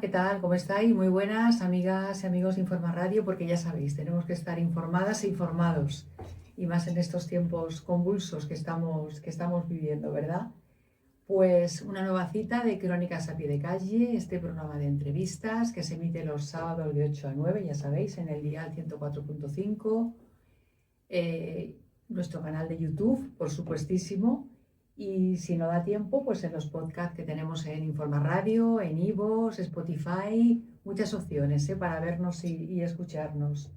¿qué tal? ¿Cómo estáis? Muy buenas, amigas y amigos de Informa Radio, porque ya sabéis, tenemos que estar informadas e informados, y más en estos tiempos convulsos que estamos viviendo, ¿verdad? Pues una nueva cita de Crónicas a pie de calle, este programa de entrevistas que se emite los sábados de 8 a 9, ya sabéis, en el dial 104.5, nuestro canal de YouTube, por supuestísimo, y si no da tiempo, pues en los podcasts que tenemos en Informa Radio, en iVoox, Spotify, muchas opciones para vernos y escucharnos.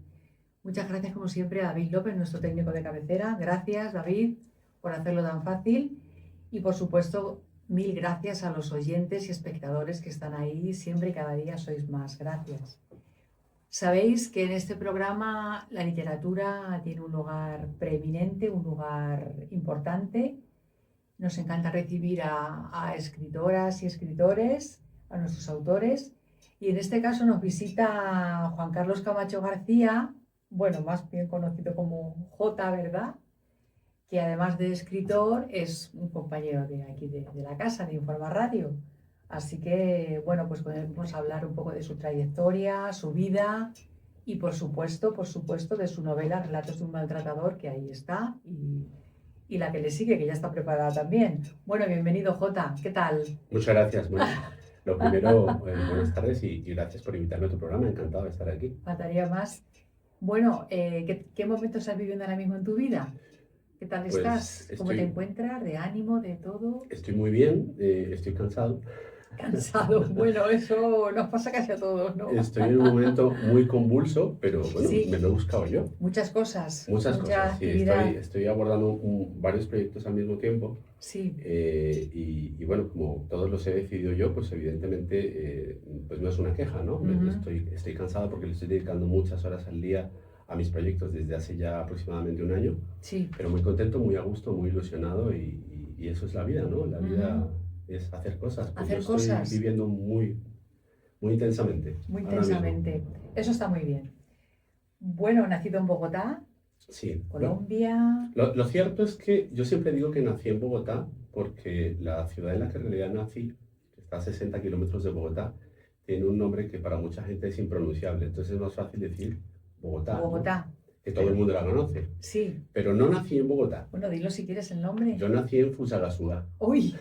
Muchas gracias, como siempre, a David López, nuestro técnico de cabecera. Gracias, David, por hacerlo tan fácil. Y, por supuesto, mil gracias a los oyentes y espectadores que están ahí siempre y cada día sois más. Gracias. Sabéis que en este programa la literatura tiene un lugar preeminente, un lugar importante. Nos encanta recibir a escritoras y escritores, a nuestros autores. Y en este caso nos visita Juan Carlos Camacho García, bueno, más bien conocido como J, ¿verdad? Que además de escritor es un compañero de aquí de la casa, de Informa Radio. Así que, bueno, pues podemos hablar un poco de su trayectoria, su vida y, por supuesto, de su novela Relatos de un maltratador, que ahí está, y la que le sigue, que ya está preparada también. Bueno, bienvenido, Jota, ¿qué tal? Muchas gracias. Bueno, lo primero, buenas tardes y gracias por invitarme a tu programa. Encantado de estar aquí. Faltaría más. Bueno, ¿qué momentos estás viviendo ahora mismo en tu vida? ¿Qué tal Pues estás? ¿Cómo te encuentras? ¿De ánimo? ¿De todo? estoy muy bien, estoy cansado. Cansado. Bueno, eso nos pasa casi a todos, ¿no? Estoy en un momento muy convulso, pero bueno, Sí. me lo he buscado yo. Muchas cosas. Muchas mucha cosas. Sí, actividad. estoy abordando varios proyectos al mismo tiempo. Sí. Y bueno, como todos los he decidido yo, pues evidentemente pues no es una queja, ¿no? Estoy cansado porque le estoy dedicando muchas horas al día a mis proyectos desde hace ya aproximadamente un año. Sí. Pero muy contento, muy a gusto, muy ilusionado y eso es la vida, ¿no? La vida es hacer cosas. Pues Hacer yo estoy cosas. viviendo muy intensamente. Muy ahora mismo. intensamente. Eso está muy bien. Bueno, nacido en Bogotá, Sí. Colombia. Lo cierto es que yo siempre digo que nací en Bogotá porque la ciudad en la que en realidad nací, que está a 60 kilómetros de Bogotá, tiene un nombre que para mucha gente es impronunciable. Entonces es más fácil decir Bogotá. Bogotá. ¿No? Que todo el mundo la conoce. Sí. Pero no nací en Bogotá. Bueno, dilo si quieres el nombre. Yo nací en Fusagasugá. ¡Uy!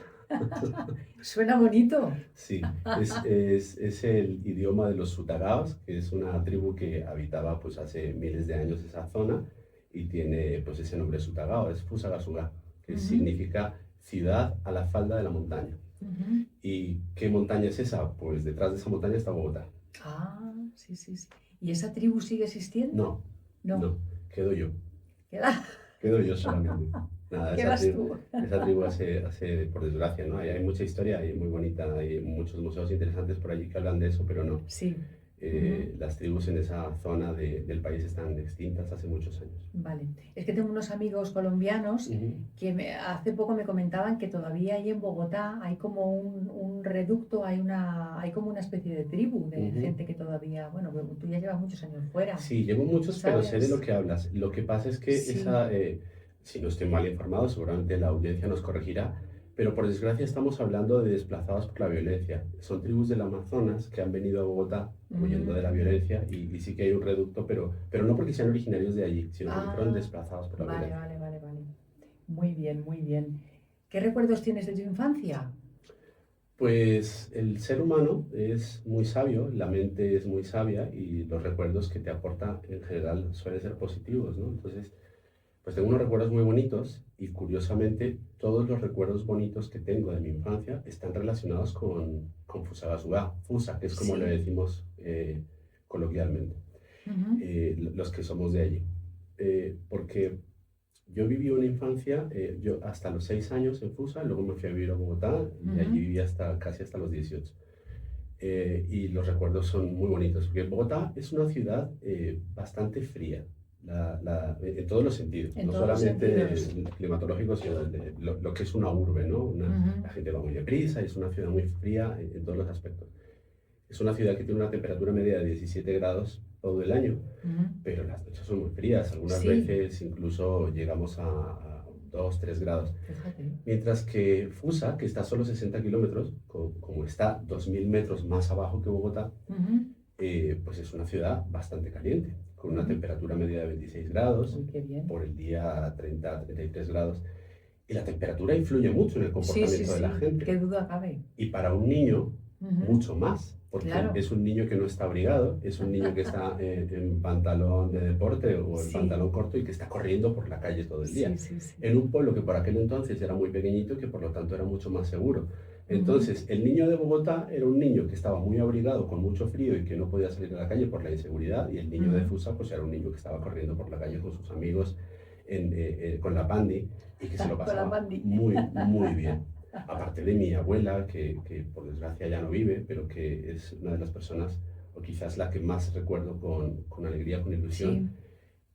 Suena bonito. Sí, es el idioma de los Sutagaos, que es una tribu que habitaba pues hace miles de años esa zona y tiene pues ese nombre Sutagao, es Fusagasugá, que significa ciudad a la falda de la montaña. ¿Y qué montaña es esa? Pues detrás de esa montaña está Bogotá. Ah, sí. ¿Y esa tribu sigue existiendo? No, quedo yo. Queda Yo solamente. Nada, Quedas tú. esa tribu hace, por desgracia, ¿no? Hay mucha historia, hay muy bonita, hay muchos museos interesantes por allí que hablan de eso, pero no. Sí. Las tribus en esa zona del país están extintas hace muchos años. Vale. Es que tengo unos amigos colombianos que hace poco me comentaban que todavía ahí en Bogotá hay como un reducto, hay como una especie de tribu de gente que todavía, bueno, tú ya llevas muchos años fuera. Sí, llevo muchos, pero sé de lo que hablas. Lo que pasa es que Sí. si no estoy mal informado, seguramente la audiencia nos corregirá, pero por desgracia estamos hablando de desplazados por la violencia. Son tribus del Amazonas que han venido a Bogotá huyendo de la violencia y sí que hay un reducto, pero no porque sean originarios de allí, sino porque fueron desplazados por la violencia. Vale. Muy bien. ¿Qué recuerdos tienes de tu infancia? Pues el ser humano es muy sabio, la mente es muy sabia y los recuerdos que te aporta en general suelen ser positivos, ¿no? Entonces, pues tengo unos recuerdos muy bonitos y curiosamente todos los recuerdos bonitos que tengo de mi infancia están relacionados con Fusagasugá, Fusa, que es como le decimos coloquialmente, los que somos de allí. Porque yo viví una infancia, yo hasta los 6 años en Fusa, luego me fui a vivir a Bogotá y allí viví casi hasta los 18. Y los recuerdos son muy bonitos, porque Bogotá es una ciudad bastante fría. En todos los sentidos, no solamente climatológicos, sino lo que es una urbe, ¿no? La gente va muy deprisa y es una ciudad muy fría en todos los aspectos. Es una ciudad que tiene una temperatura media de 17 grados todo el año, pero las noches son muy frías. Algunas veces incluso llegamos a 2, 3 grados. Fíjate. Mientras que Fusa, que está a solo 60 kilómetros, como está 2.000 metros más abajo que Bogotá, Ujú. pues es una ciudad bastante caliente, con una Ujú. temperatura media de 26 grados, Uy, qué bien. por el día 30, 33 grados. Y la temperatura influye mucho en el Sí, comportamiento de la sí, gente. qué duda cabe. Y para un niño, Ujú. mucho más, porque Claro. es un niño que no está abrigado, es un niño que está en pantalón de deporte o en Sí. pantalón corto y que está corriendo por la calle todo el día. Sí, sí, sí. En un pueblo que por aquel entonces era muy pequeñito y que por lo tanto era mucho más seguro. Ujú. Entonces, el niño de Bogotá era un niño que estaba muy abrigado, con mucho frío y que no podía salir a la calle por la inseguridad, y el niño de Ujú. Fusa pues era un niño que estaba corriendo por la calle con sus amigos, con la pandi, y que se lo Con la pasaba pandi. muy, muy bien. Aparte de mi abuela, que por desgracia ya no vive, pero que es una de las personas, o quizás la que más recuerdo con alegría, con ilusión.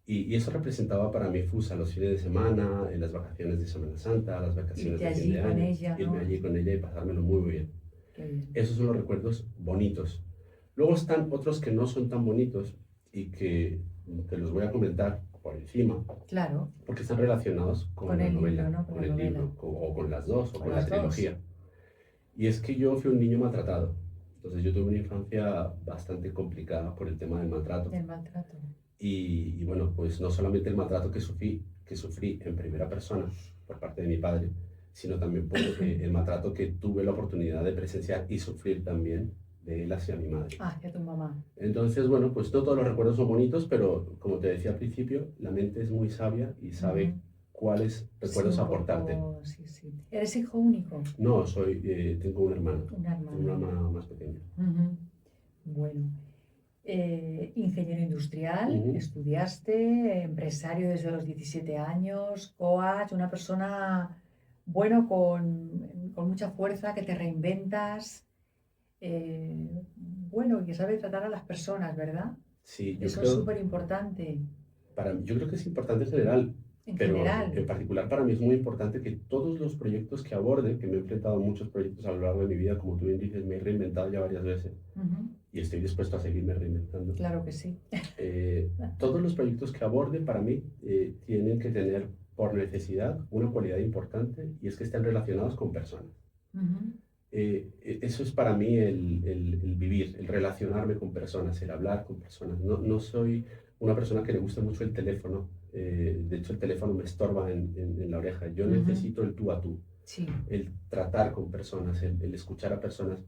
Sí, Y eso representaba para mí Fusa los fines de semana, en las vacaciones de Semana Santa, las vacaciones irte de fin allí de con año, ella, irme ¿no? allí con ella y pasármelo muy, muy bien. Qué bien. Esos son los recuerdos bonitos. Luego están otros que no son tan bonitos y que te los voy a comentar por encima, Claro, porque están relacionados con la el novela, libro, ¿no? con la el novela. libro, o con las dos, o Con con la las dos. trilogía. Y es que yo fui un niño maltratado. Entonces yo tuve una infancia bastante complicada por el tema del maltrato. El maltrato. Y bueno, pues no solamente el maltrato que sufrí en primera persona por parte de mi padre, sino también por el maltrato que tuve la oportunidad de presenciar y sufrir también de él hacia mi madre. Hacia tu mamá. Entonces, bueno, pues no todos los recuerdos son bonitos, pero como te decía al principio, la mente es muy sabia y sabe Ujú. cuáles recuerdos Sí, un aportarte. poco, sí, sí. ¿Eres hijo único? No, tengo una hermana, Una hermana. una hermana más pequeña. Ujú. Bueno, ingeniero industrial, Ujú. estudiaste, empresario desde los 17 años, coach, una persona, bueno, con mucha fuerza, que te reinventas, bueno, y que sabe tratar a las personas, ¿verdad? Sí, Eso es súper importante yo creo que es importante en general, en pero general. en particular para mí es muy importante que todos los proyectos que aborde, que me he enfrentado a muchos proyectos a lo largo de mi vida, como tú bien dices, me he reinventado ya varias veces Ujú. y estoy dispuesto a seguirme reinventando. Claro que sí. Todos los proyectos que aborde para mí tienen que tener por necesidad una cualidad importante, y es que estén relacionados con personas. Ujú. Eso es para mí el vivir, el relacionarme con personas, el hablar con personas. No soy una persona que le guste mucho el teléfono. De hecho, el teléfono me estorba en la oreja. Yo Ujú. necesito el tú a tú, Sí, el tratar con personas, el escuchar a personas.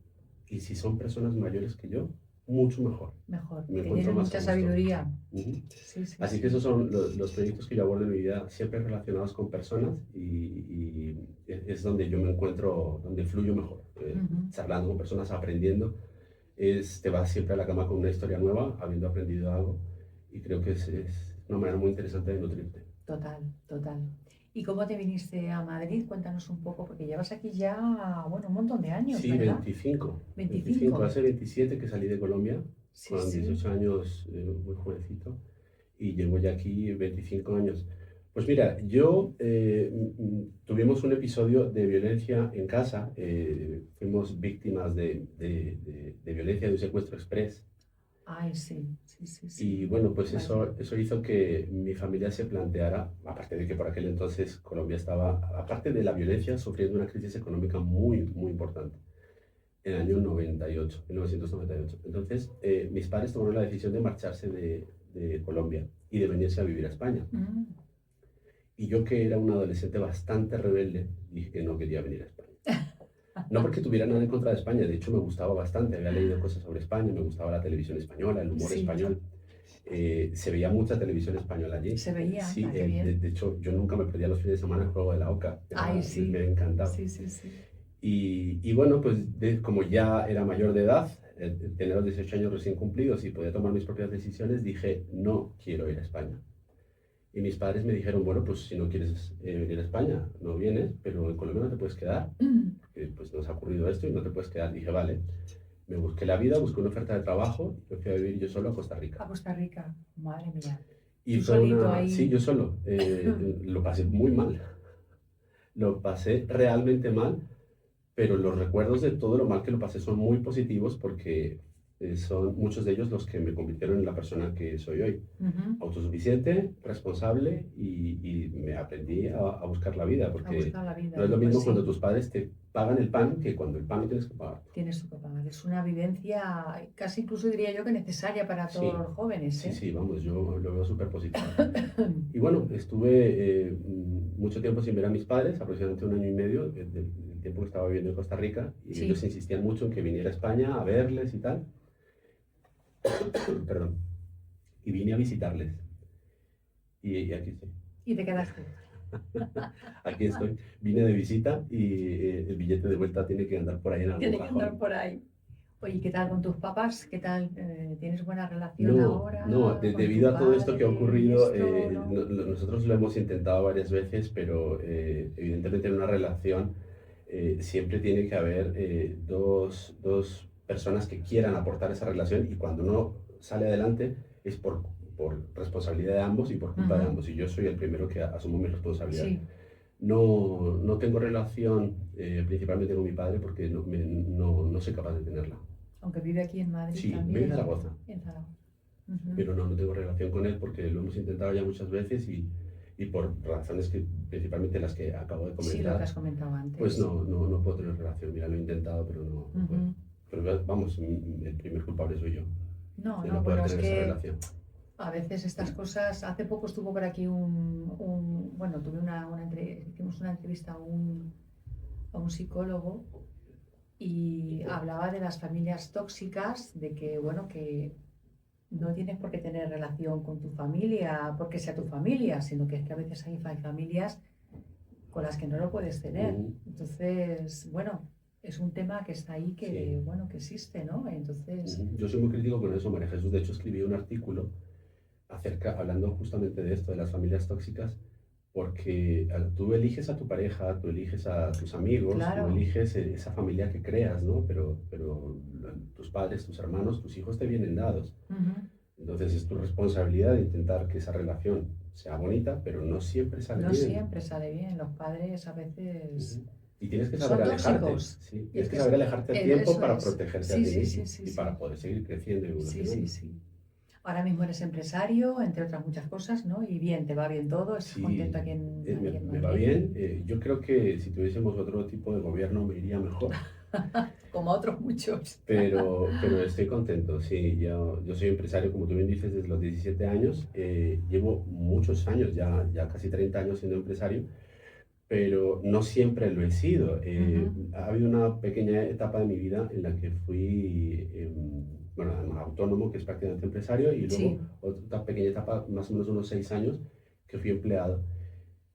Y si son personas mayores que yo, mucho mejor. mejor. Me Que encuentro tienen más mucha a gusto. sabiduría. Ujú. Sí, sí, Así sí. que esos son los proyectos que yo abordo en mi vida, siempre relacionados con personas, y es donde yo me encuentro, donde fluyo mejor. Ujú. Charlando con personas, aprendiendo, te vas siempre a la cama con una historia nueva, habiendo aprendido algo, y creo que es una manera muy interesante de nutrirte. Total, total. ¿Y cómo te viniste a Madrid? Cuéntanos un poco, porque llevas aquí ya, bueno, un montón de años, Sí, ¿verdad? 25. 25. Hace 27 que salí de Colombia, Sí, con sí. 18 años, muy jovencito, y llevo ya aquí 25 años. Pues mira, tuvimos un episodio de violencia en casa, fuimos víctimas de violencia, de un secuestro express. Ay, sí, sí, sí, sí. Y bueno, pues Vaya. eso hizo que mi familia se planteara, aparte de que por aquel entonces Colombia estaba, aparte de la violencia, sufriendo una crisis económica muy, muy importante, en el año 98, 1998. Entonces, mis padres tomaron la decisión de marcharse de Colombia y de venirse a vivir a España. Mm. Y yo, que era un adolescente bastante rebelde, dije que no quería venir a España. No porque tuviera nada en contra de España, de hecho me gustaba bastante, había leído cosas sobre España, me gustaba la televisión española, el humor Sí. español. Se veía mucha televisión española allí. Se veía, Sí, qué bien. de hecho yo nunca me perdía los fines de semana el juego de la Oca. Ay, sí. Me encantaba. Sí, sí, sí. Y bueno, pues como ya era mayor de edad, tenía los 18 años recién cumplidos y podía tomar mis propias decisiones, dije, no quiero ir a España. Y mis padres me dijeron, bueno, pues si no quieres venir a España, no vienes, pero en Colombia no te puedes quedar, porque pues nos ha ocurrido esto y no te puedes quedar. Dije, vale. Me busqué la vida, busqué una oferta de trabajo y me fui a vivir yo solo a Costa Rica. A Costa Rica, madre mía. Y ¿Tú fue solito ahí? Sí, yo solo. Lo pasé muy mal. Lo pasé realmente mal, pero los recuerdos de todo lo mal que lo pasé son muy positivos, porque son muchos de ellos los que me convirtieron en la persona que soy hoy. Ujú. Autosuficiente, responsable y me aprendí a buscar la vida, A porque buscar la vida. no es lo Pues mismo sí, cuando tus padres te pagan el pan que cuando el pan lo tienes que pagar. tienes que pagar. Es una vivencia casi incluso diría yo que necesaria para todos Sí, los jóvenes, sí, ¿eh? sí, vamos, yo lo veo súper positivo. Y bueno, estuve mucho tiempo sin ver a mis padres, aproximadamente 1 año y medio, del tiempo que estaba viviendo en Costa Rica, y Sí. ellos insistían mucho en que viniera a España a verles y tal. Perdón. Y vine a visitarles. Y aquí estoy. Y te quedaste. Aquí estoy. Vine de visita y el billete de vuelta tiene que andar por ahí en algún Tiene que andar cajón. por ahí. Oye, ¿qué tal con tus papás? ¿Qué tal? ¿Tienes buena relación No, ahora no, con tu debido a todo esto que ha padre y ocurrido, esto, no? nosotros lo hemos intentado varias veces, pero evidentemente en una relación siempre tiene que haber dos personas que quieran aportar esa relación y cuando uno sale adelante es por responsabilidad de ambos y por culpa de Ujú. ambos y yo soy el primero que asumo mi responsabilidad. Sí, No tengo relación principalmente con mi padre porque no soy capaz de tenerla. aunque vive aquí en Madrid Sí, vive también. en Zaragoza, En Zaragoza. Ujú. pero no tengo relación con él porque lo hemos intentado ya muchas veces y por razones que principalmente las que acabo de Sí, lo que comentar, has comentado antes. pues no puedo tener relación. Mira, lo he intentado, pero no puedo. Ujú. Pero vamos, el primer culpable soy yo No, de no, no poder bueno, es tener esa que relación. a veces estas cosas. Hace poco estuvo por aquí bueno, hicimos una entrevista a un psicólogo y hablaba de las familias tóxicas, de que, bueno, que no tienes por qué tener relación con tu familia porque sea tu familia, sino que es que a veces hay familias con las que no lo puedes tener. Ujú. Entonces, bueno, es un tema que está ahí, que, Sí. bueno, que existe, ¿no? Entonces, Yo soy muy crítico con eso, María Jesús. De hecho, escribí un artículo hablando justamente de esto, de las familias tóxicas, porque tú eliges a tu pareja, tú eliges a tus amigos, claro. tú eliges esa familia que creas, ¿no? Pero tus padres, tus hermanos, tus hijos te vienen dados. Ujú. Entonces es tu responsabilidad de intentar que esa relación sea bonita, pero no siempre sale No bien. siempre sale bien. Los padres a veces Ujú. Y tienes que son saber alejarte. tóxicos. Sí, Y tienes es que que saber alejarte a tiempo eso para es. protegerte a Sí, ti sí, mismo sí, sí, y sí. para poder seguir creciendo y Sí, evolucionando. sí, sí. Ahora mismo eres empresario, entre otras muchas cosas, ¿no? Y bien, te va bien todo, estás Sí, contento aquí en me va Madrid, bien. Yo creo que si tuviésemos otro tipo de gobierno me iría mejor, como a otros muchos. pero estoy contento. Sí, yo soy empresario, como tú bien dices, desde los 17 años. Llevo muchos años, ya casi 30 años siendo empresario, pero no siempre lo he sido. Ujú. Ha habido una pequeña etapa de mi vida en la que fui, bueno, autónomo, que es prácticamente empresario, y luego Sí, otra pequeña etapa, más o menos unos 6 años, que fui empleado.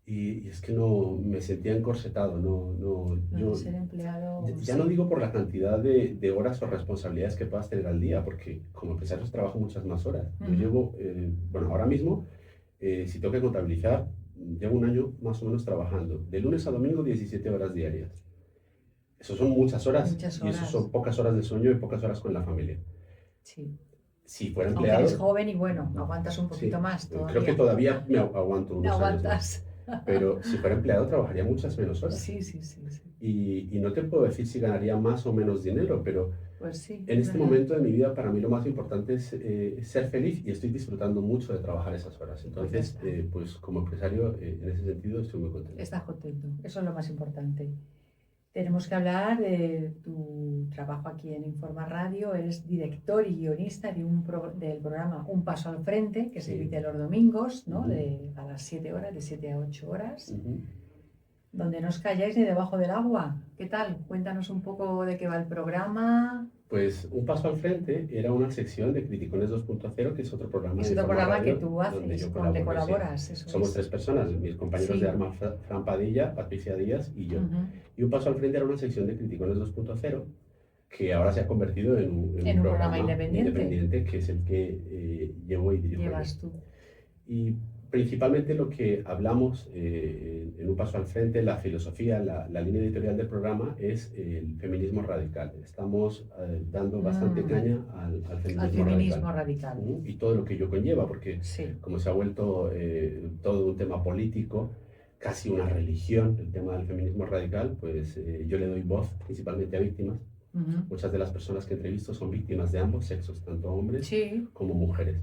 Y es que no me sentía encorsetado, lo de yo ser empleado, ya sí. no digo por la cantidad de horas o responsabilidades que puedas tener al día, porque como empresario trabajo muchas más horas. Yo Ujú. llevo, bueno, ahora mismo, si tengo que contabilizar, llevo 1 año más o menos trabajando, de lunes a domingo 17 horas diarias. Eso son muchas horas Muchas y eso horas, son pocas horas de sueño y pocas horas con la familia. sí. Si fuera Aunque eres empleado, joven y bueno, aguantas un poquito sí, más creo que todavía. todavía me aguanto No unos años más. aguantas. Pero si fuera empleado trabajaría muchas menos horas. Sí, sí, sí, sí. Y no te puedo decir si ganaría más o menos dinero, pero Pues sí, en es este verdad. momento de mi vida para mí lo más importante es ser feliz y estoy disfrutando mucho de trabajar esas horas. Entonces, Pues ya está. pues como empresario, en ese sentido estoy muy contento. Estás contento, eso es lo más importante. Tenemos que hablar de tu trabajo aquí en Informa Radio. Eres director y guionista del programa Un Paso al Frente, que se Sí. emite los domingos, ¿no? Ujú. A las 7 horas, de 7 a 8 horas, Ujú. donde no os calláis ni debajo del agua. ¿Qué tal? Cuéntanos un poco de qué va el programa. Pues Un Paso al Frente era una sección de Criticones 2.0, que es otro programa Es de otro Informa programa que Radio tú donde haces, yo donde colaboro. Sí. colaboras, eso Somos es. 3 personas, mis compañeros Sí. de arma, Fran Padilla, Patricia Díaz y yo. Ujú. Y Un Paso al Frente era una sección de Criticones 2.0 que ahora se ha convertido en un programa programa independiente. que es el que llevo y dirijo yo. Llevas tú. Y principalmente lo que hablamos en Un Paso al Frente, la filosofía, la línea editorial del programa es el feminismo radical. Estamos dando bastante caña al Al feminismo radical. Y todo lo que ello conlleva, porque Sí. como se ha vuelto todo un tema político, casi una religión, el tema del feminismo radical, pues yo le doy voz principalmente a víctimas Muchas de las personas que entrevisto son víctimas de ambos sexos, tanto hombres Sí. como mujeres.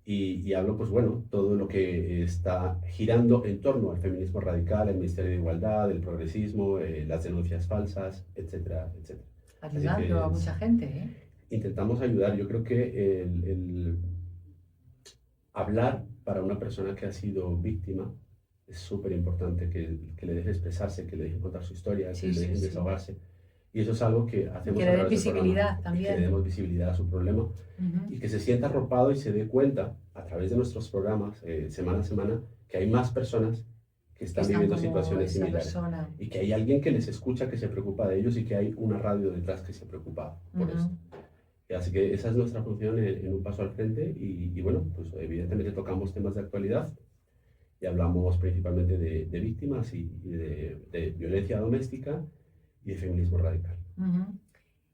Y hablo, pues bueno, todo lo que está girando en torno al feminismo radical, el Ministerio de Igualdad, el progresismo, las denuncias falsas, etcétera, etcétera. Así Ayudando a que mucha gente, ¿eh? intentamos ayudar. Yo creo que el hablar para una persona que ha sido víctima es súper importante, que le deje expresarse, que le deje contar su historia, que Sí, le sí, dejen sí. desahogarse. Y eso es algo que Y que hacemos le a den través del programa visibilidad y que le también. demos visibilidad a su problema Ujú. y que se sienta arropado y se dé cuenta a través de nuestros programas, semana a semana, que hay más personas que Que están están viviendo como situaciones esa similares persona. y que hay alguien que les escucha, que se preocupa de ellos y que hay una radio detrás que se preocupa por Ujú. esto. Y así que esa es nuestra función en un paso al frente y bueno, pues evidentemente tocamos temas de actualidad y hablamos principalmente de víctimas y de violencia doméstica y de feminismo radical. Ujú.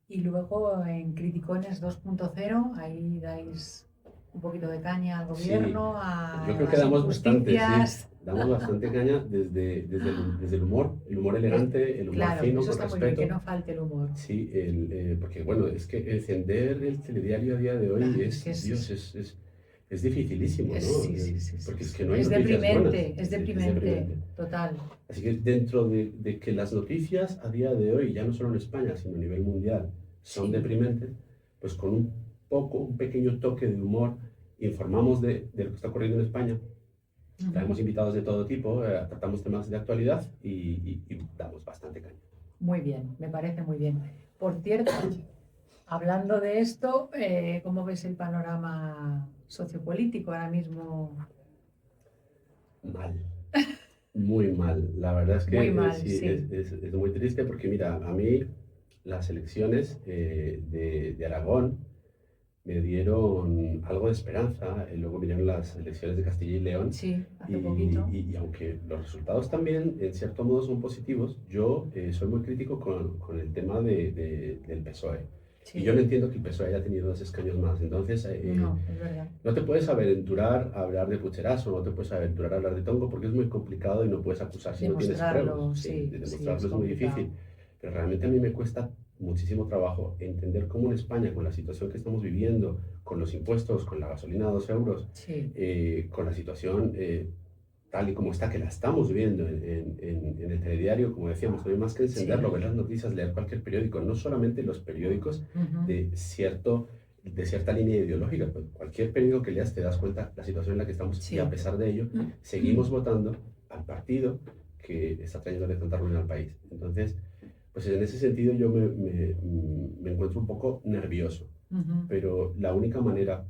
Y luego en Criticones 2.0, ahí dais un poquito de caña al Sí, gobierno, yo a creo que las damos bastante, sí. injusticias. Damos bastante caña desde el humor elegante, el humor Claro, fino, eso con está muy bien, que respeto. no falte el humor. Sí, porque bueno, es que encender el telediario a día de hoy Es que Dios, es dificilísimo, ¿no? sí, sí, sí, sí, Porque es sí. que no hay Es noticias buenas. deprimente, es deprimente, total. Así que dentro de que las noticias a día de hoy, ya no solo en España, sino a nivel mundial, son Sí. deprimentes, pues con un pequeño toque de humor, informamos de lo que está ocurriendo en España. Ujú. Traemos invitados de todo tipo, tratamos temas de actualidad y damos bastante caña. Muy bien, me parece muy bien. Por cierto, hablando de esto, ¿cómo ves el panorama sociopolítico ahora mismo? Mal, muy mal. La verdad es que Muy mal, sí, sí. es muy triste porque mira, a mí las elecciones de Aragón me dieron algo de esperanza, luego vinieron las elecciones de Castilla y León Sí, y, hace poquito. y aunque los resultados también en cierto modo son positivos, yo soy muy crítico con el tema del PSOE. Y Sí. yo no entiendo que el PSOE haya tenido 2 escaños más. Entonces, No, es verdad. no te puedes aventurar a hablar de pucherazo, no te puedes aventurar a hablar de tongo porque es muy complicado y no puedes acusar si no tienes Demostrarlo, pruebas. sí, De sí, demostrarlo es es muy complicado. difícil. Pero realmente a mí me cuesta muchísimo trabajo entender cómo en España, con la situación que estamos viviendo, con los impuestos, con la gasolina a 2 euros, Sí, con la situación tal y como está, que la estamos viendo en el telediario, como decíamos, no hay más que encenderlo, sí. ver las noticias, leer cualquier periódico, no solamente los periódicos Ujú. de cierta línea ideológica, pues cualquier periódico que leas te das cuenta la situación en la que estamos Sí. y a pesar de ello seguimos votando al partido que está trayendo de tanta ruina al país. Entonces, pues en ese sentido yo me encuentro un poco nervioso, Ujú. pero la única manera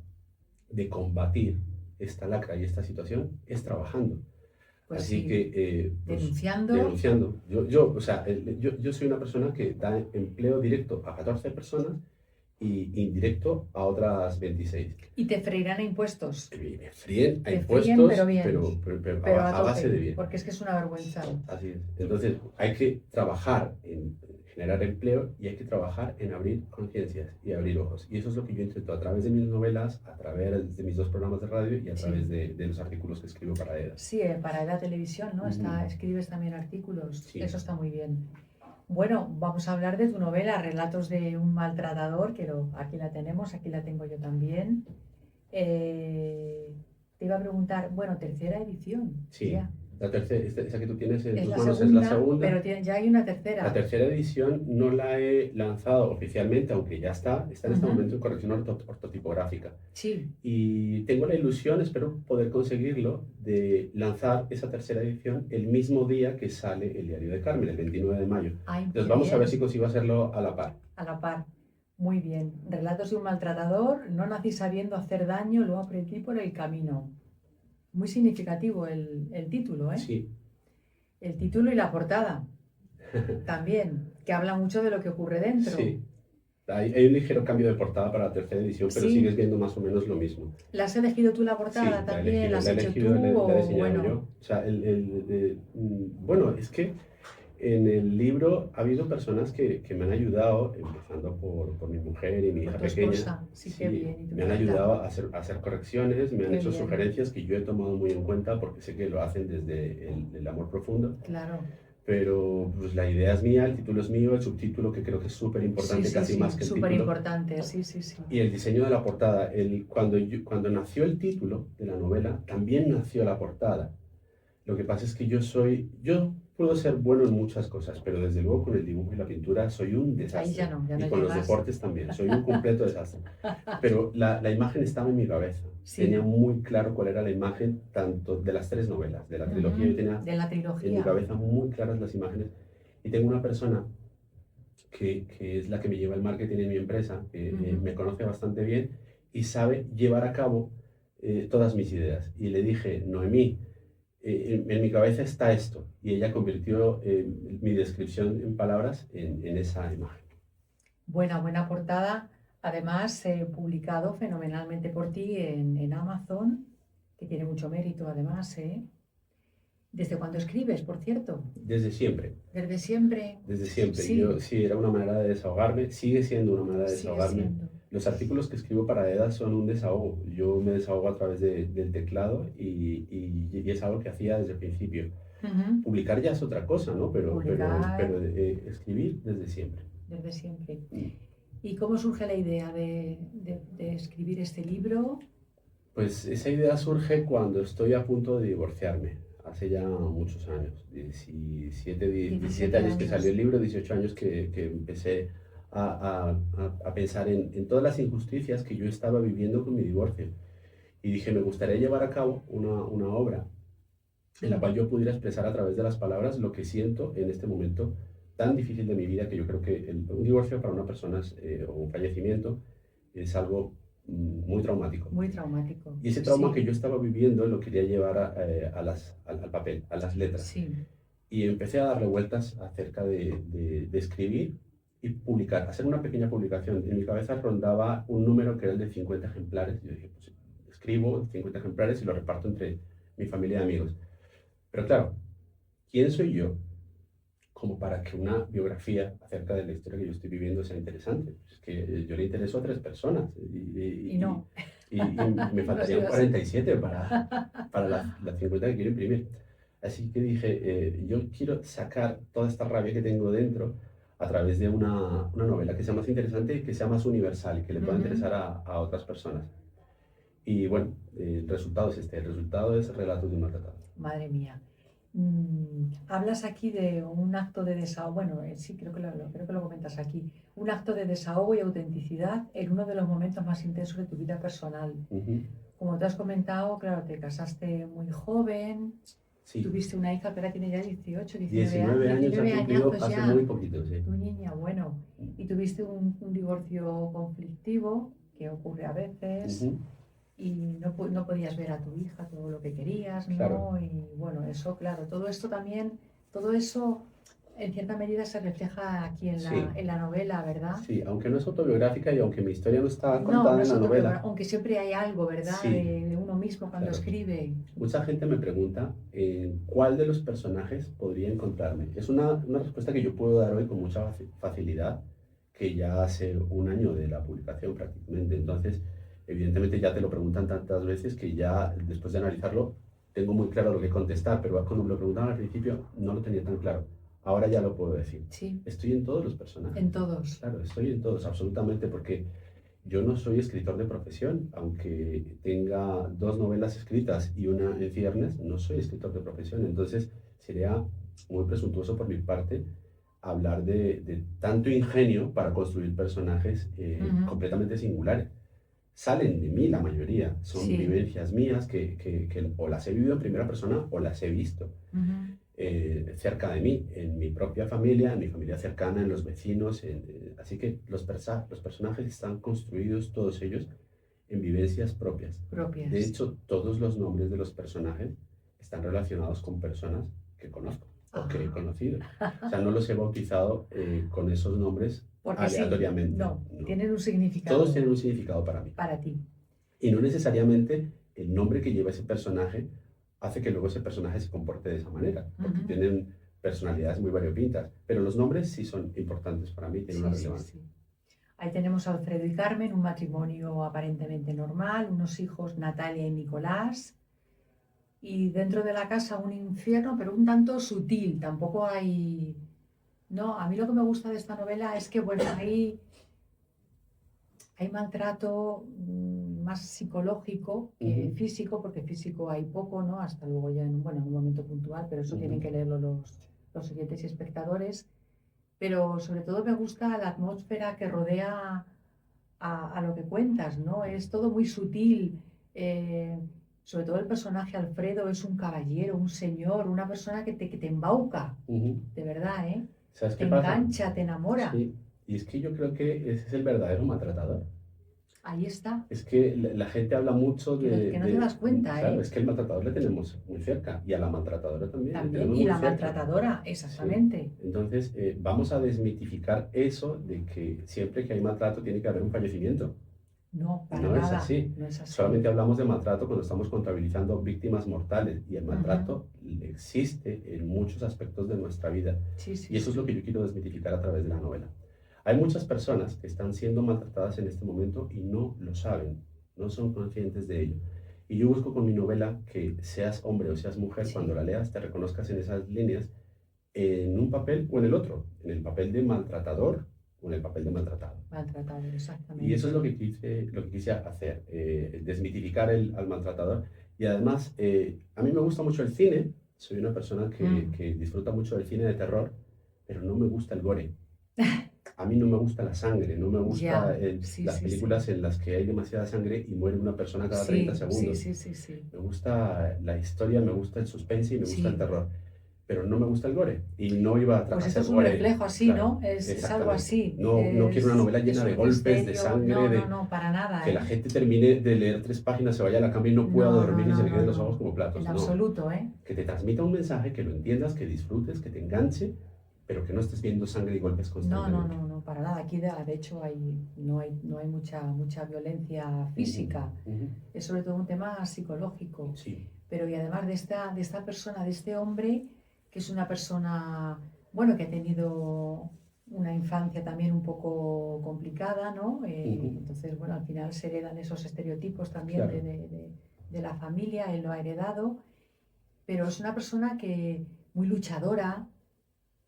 de combatir esta lacra y esta situación es trabajando. Pues Así sí, que, pues, denunciando. denunciando. O sea, yo soy una persona que da empleo directo a 14 personas y indirecto a otras 26. Y te freirán a impuestos. Y me fríen a Te impuestos, fríen, pero bien. pero a a base tope, de bien. porque es que es una vergüenza. Así es. Entonces, hay que trabajar en generar empleo y hay que trabajar en abrir conciencias y abrir ojos. Y eso es lo que yo intento a través de mis novelas, a través de mis 2 programas de radio y a Sí. través de los artículos que escribo para EDA. Sí, para la televisión, ¿no? Escribes también artículos. Sí. Eso está muy bien. Bueno, vamos a hablar de tu novela, Relatos de un maltratador, que aquí la tenemos, aquí la tengo yo también. Te iba a preguntar, bueno, tercera edición. Sí. Ya. La tercera, esa que tú tienes en Es tus la manos segunda, es la segunda. pero ya hay una tercera. La tercera edición no la he lanzado oficialmente, aunque ya está en este momento en corrección ortotipográfica. Sí. Y tengo la ilusión, espero poder conseguirlo, de lanzar esa tercera edición el mismo día que sale el Diario de Carmen, el 29 de mayo. Ay, entonces vamos a ver si consigo hacerlo a la par. A la par. Muy bien. Relatos de un maltratador. No nací sabiendo hacer daño, lo aprendí por el camino. Muy significativo el título, ¿eh? Sí. El título y la portada también, que habla mucho de lo que ocurre dentro. Sí. Hay un ligero cambio de portada para la tercera edición, pero Sí. Sigues viendo más o menos lo mismo. ¿La has elegido tú la portada Sí, también? ¿La has hecho tú? La he diseñado bueno. yo. O sea, bueno, es que en el libro ha habido personas que me han ayudado, empezando por mi mujer y mi hija tu pequeña. esposa. Sí, qué bien. ¿Y tu me han hija? ayudado a hacer correcciones, me han Qué hecho bien. sugerencias que yo he tomado muy en cuenta porque sé que lo hacen desde el amor profundo. Claro. pero pues la idea es mía, el título es mío, el subtítulo que creo que es súper Sí, importante, sí, casi sí, más que el súper título, importante, sí, sí, sí. y el diseño de la portada. Cuando nació el título de la novela, también nació la portada. Lo que pasa es que yo puedo ser bueno en muchas cosas, pero desde luego con el dibujo y la pintura soy un Ahí desastre. ya Y no con los llegas. deportes también, soy un completo desastre. Pero la imagen estaba en mi cabeza. Tenía Sí, muy claro cuál era la imagen, tanto de las tres novelas, de la trilogía. Yo tenía de la en mi trilogía. cabeza muy claras las imágenes. Y tengo una persona que es la que me lleva el marketing en mi empresa, que me conoce bastante bien y sabe llevar a cabo todas mis ideas. Y le dije, Noemí, en mi cabeza está esto. Y ella convirtió mi descripción en palabras en esa imagen. Buena portada. Además, publicado fenomenalmente por ti en Amazon, que tiene mucho mérito además, ¿eh? ¿Desde cuándo escribes, por cierto? Desde siempre, Desde siempre. desde siempre. Yo Sí, sí, era una manera de desahogarme, sigue siendo una manera de sigue desahogarme. siendo. Los artículos que escribo para EDA son un desahogo. Yo me desahogo a través del teclado y es algo que hacía desde el principio. Ujú. Publicar ya es otra cosa, ¿no? Publicar Escribir desde siempre. desde siempre. Mm. ¿Y cómo surge la idea de escribir este libro? Pues esa idea surge cuando estoy a punto de divorciarme, hace ya muchos años, 17 años que salió años. el libro, 18 años que empecé a pensar en todas las injusticias que yo estaba viviendo con mi divorcio. Y dije, me gustaría llevar a cabo una obra en la cual yo pudiera expresar a través de las palabras lo que siento en este momento tan difícil de mi vida, que yo creo que un divorcio para una persona o un fallecimiento es algo muy traumático. Muy traumático. Y ese trauma que Sí, yo estaba viviendo lo quería llevar al papel, a las letras. sí. Y empecé a darle vueltas acerca de escribir y publicar, hacer una pequeña publicación. En mi cabeza rondaba un número que era el de 50 ejemplares. Yo dije, pues escribo 50 ejemplares y lo reparto entre mi familia y amigos. Pero claro, ¿quién soy yo como para que una biografía acerca de la historia que yo estoy viviendo sea interesante? Es que yo le intereso a 3 personas Y no, y me no ha faltarían sido así. 47 para las 50 que quiero imprimir. Así que dije, yo quiero sacar toda esta rabia que tengo dentro a través de una novela que sea más interesante y que sea más universal y que le pueda Ujú. interesar a otras personas. Y bueno, el resultado es este, el resultado es Relatos de un maltratado. Madre mía. Hablas aquí de un acto de desahogo, bueno, sí, creo que lo comentas aquí, un acto de desahogo y autenticidad en uno de los momentos más intensos de tu vida personal. Ujú. Como te has comentado, claro, te casaste muy joven, Sí, tuviste una hija que ahora tiene ya 19 años ha 19 cumplido añazos hace muy ya, poquito, sí. tu niña, bueno, y tuviste un divorcio conflictivo que ocurre a veces Ujú. y no podías ver a tu hija todo lo que querías, Claro, ¿no? Y bueno, eso, claro, todo esto también, todo eso en cierta medida se refleja aquí sí, en la novela, ¿verdad? sí, aunque no es autobiográfica y aunque mi historia no está No, no contada en es la novela, autobiográfico, aunque siempre hay algo, ¿verdad? sí, De uno mismo cuando claro. escribe. Mucha gente me pregunta en cuál de los personajes podría encontrarme. Es una respuesta que yo puedo dar hoy con mucha facilidad, que ya hace un año de la publicación prácticamente. Entonces, evidentemente ya te lo preguntan tantas veces que ya después de analizarlo tengo muy claro lo que contestar, pero cuando me lo preguntaban al principio no lo tenía tan claro. Ahora ya lo puedo decir. Sí, Estoy en todos los personajes. en todos. Claro, estoy en todos, absolutamente, porque yo no soy escritor de profesión, aunque tenga 2 novelas escritas y una en ciernes, no soy escritor de profesión. Entonces sería muy presuntuoso por mi parte hablar de tanto ingenio para construir personajes Ujú. completamente singulares. Salen de mí la mayoría, son Sí. vivencias mías que o las he vivido en primera persona o las he visto Ujú. cerca de mí, en mi propia familia, en mi familia cercana, en los vecinos. Así que los personajes están construidos, todos ellos, en vivencias propias. De Propias. hecho, todos los nombres de los personajes están relacionados con personas que conozco o que he Ah, conocido. O sea, no los he bautizado con esos nombres porque sí, aleatoriamente. no, No. tienen un Todos significado tienen un significado para mí. para ti. Y no necesariamente el nombre que lleva ese personaje hace que luego ese personaje se comporte de esa manera, porque Ujú. tienen personalidades muy variopintas. Pero los nombres sí son importantes para mí, tienen una Sí, sí, relevancia. sí. Ahí tenemos a Alfredo y Carmen, un matrimonio aparentemente normal, unos hijos, Natalia y Nicolás. y dentro de la casa un infierno, pero un tanto sutil, tampoco hay... No, a mí lo que me gusta de esta novela es que, bueno, hay maltrato más psicológico que físico, porque físico hay poco, ¿no? Hasta luego ya bueno, en un momento puntual, pero eso tienen que leerlo los siguientes espectadores. Pero sobre todo me gusta la atmósfera que rodea a lo que cuentas, ¿no? Es todo muy sutil. Sobre todo el personaje Alfredo es un caballero, un señor, una persona que te embauca, de verdad, ¿eh? ¿Sabes Te qué pasa? engancha, te enamora. Sí, y es que yo creo que ese es el verdadero maltratador. Ahí está. Es que la gente habla mucho Que no te das cuenta, claro, ¿eh? es que el maltratador le tenemos muy cerca y a la maltratadora también le También. tenemos Y muy la cerca. maltratadora, Sí. exactamente. Entonces, vamos a desmitificar eso de que siempre que hay maltrato tiene que haber un fallecimiento. No, para No es nada. así. No es así. Solamente hablamos de maltrato cuando estamos contabilizando víctimas mortales y el maltrato existe en muchos aspectos de nuestra vida. Sí, sí, Y eso sí. es lo que yo quiero desmitificar a través de la novela. Hay muchas personas que están siendo maltratadas en este momento y no lo saben, no son conscientes de ello. Y yo busco con mi novela que seas hombre o seas mujer, Sí. cuando la leas te reconozcas en esas líneas, en un papel o en el otro, en el papel de maltratador o en el papel de maltratado. Maltratado, exactamente. Y eso es lo que quise hacer, desmitificar al maltratador. Y además, a mí me gusta mucho el cine, soy una persona que disfruta mucho del cine de terror, pero no me gusta el gore. A mí no me gusta la sangre, no me gusta las películas en las que hay demasiada sangre y muere una persona cada 30 segundos. Sí. Me gusta la historia, me gusta el suspense y me gusta el terror, pero no me gusta el gore. Y no iba a tratar Pues esto de es un gore. reflejo así, Claro, ¿no? Es algo así. No quiero una novela llena es de un golpes, de misterio. sangre, No, para nada. que la gente termine de leer 3 páginas, se vaya a la cama y no pueda dormir y se le queden los ojos como platos. En absoluto, ¿eh? Que te transmita un mensaje, que lo entiendas, que disfrutes, que te enganche, pero que no estés viendo sangre y golpes constantemente. No, para nada. Aquí de hecho no hay mucha violencia física. Es sobre todo un tema psicológico. Sí. Pero y además de esta persona, de este hombre, que es una persona, bueno, que ha tenido una infancia también un poco complicada, ¿no? Entonces, bueno, al final se heredan esos estereotipos también de la familia, él lo ha heredado, pero es una persona muy luchadora,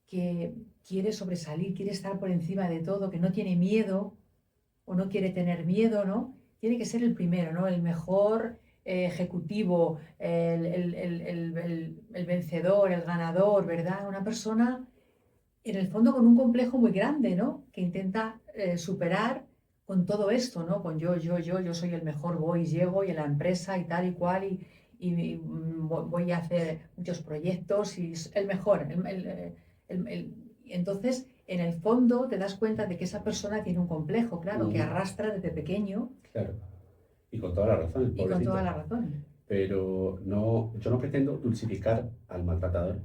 que quiere sobresalir, quiere estar por encima de todo, que no tiene miedo o no quiere tener miedo, ¿no? Tiene que ser el primero, ¿no? El mejor ejecutivo, el vencedor, el ganador, ¿verdad? Una persona, en el fondo, con un complejo muy grande, ¿no? Que intenta superar con todo esto, ¿no? Con yo soy el mejor, voy, llego y en la empresa y tal y cual y voy a hacer muchos proyectos y es el mejor, entonces, en el fondo te das cuenta de que esa persona tiene un complejo, claro, que arrastra desde pequeño. Claro, y con toda la razón. Y con toda la razón. Pero yo no pretendo dulcificar al maltratador,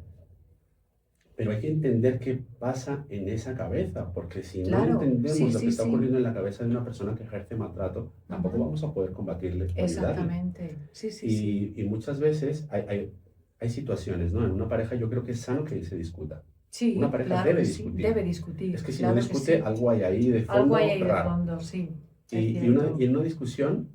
pero hay que entender qué pasa en esa cabeza, porque si no entendemos lo que está ocurriendo en la cabeza de una persona que ejerce maltrato, tampoco vamos a poder combatirle. Exactamente, y muchas veces hay situaciones, ¿no? En una pareja yo creo que es sano que se discuta. Sí, una pareja claro, debe discutir. Debe discutir. Es que si no discute, algo hay ahí de fondo. Algo hay ahí raro. de fondo, sí. Y en una discusión,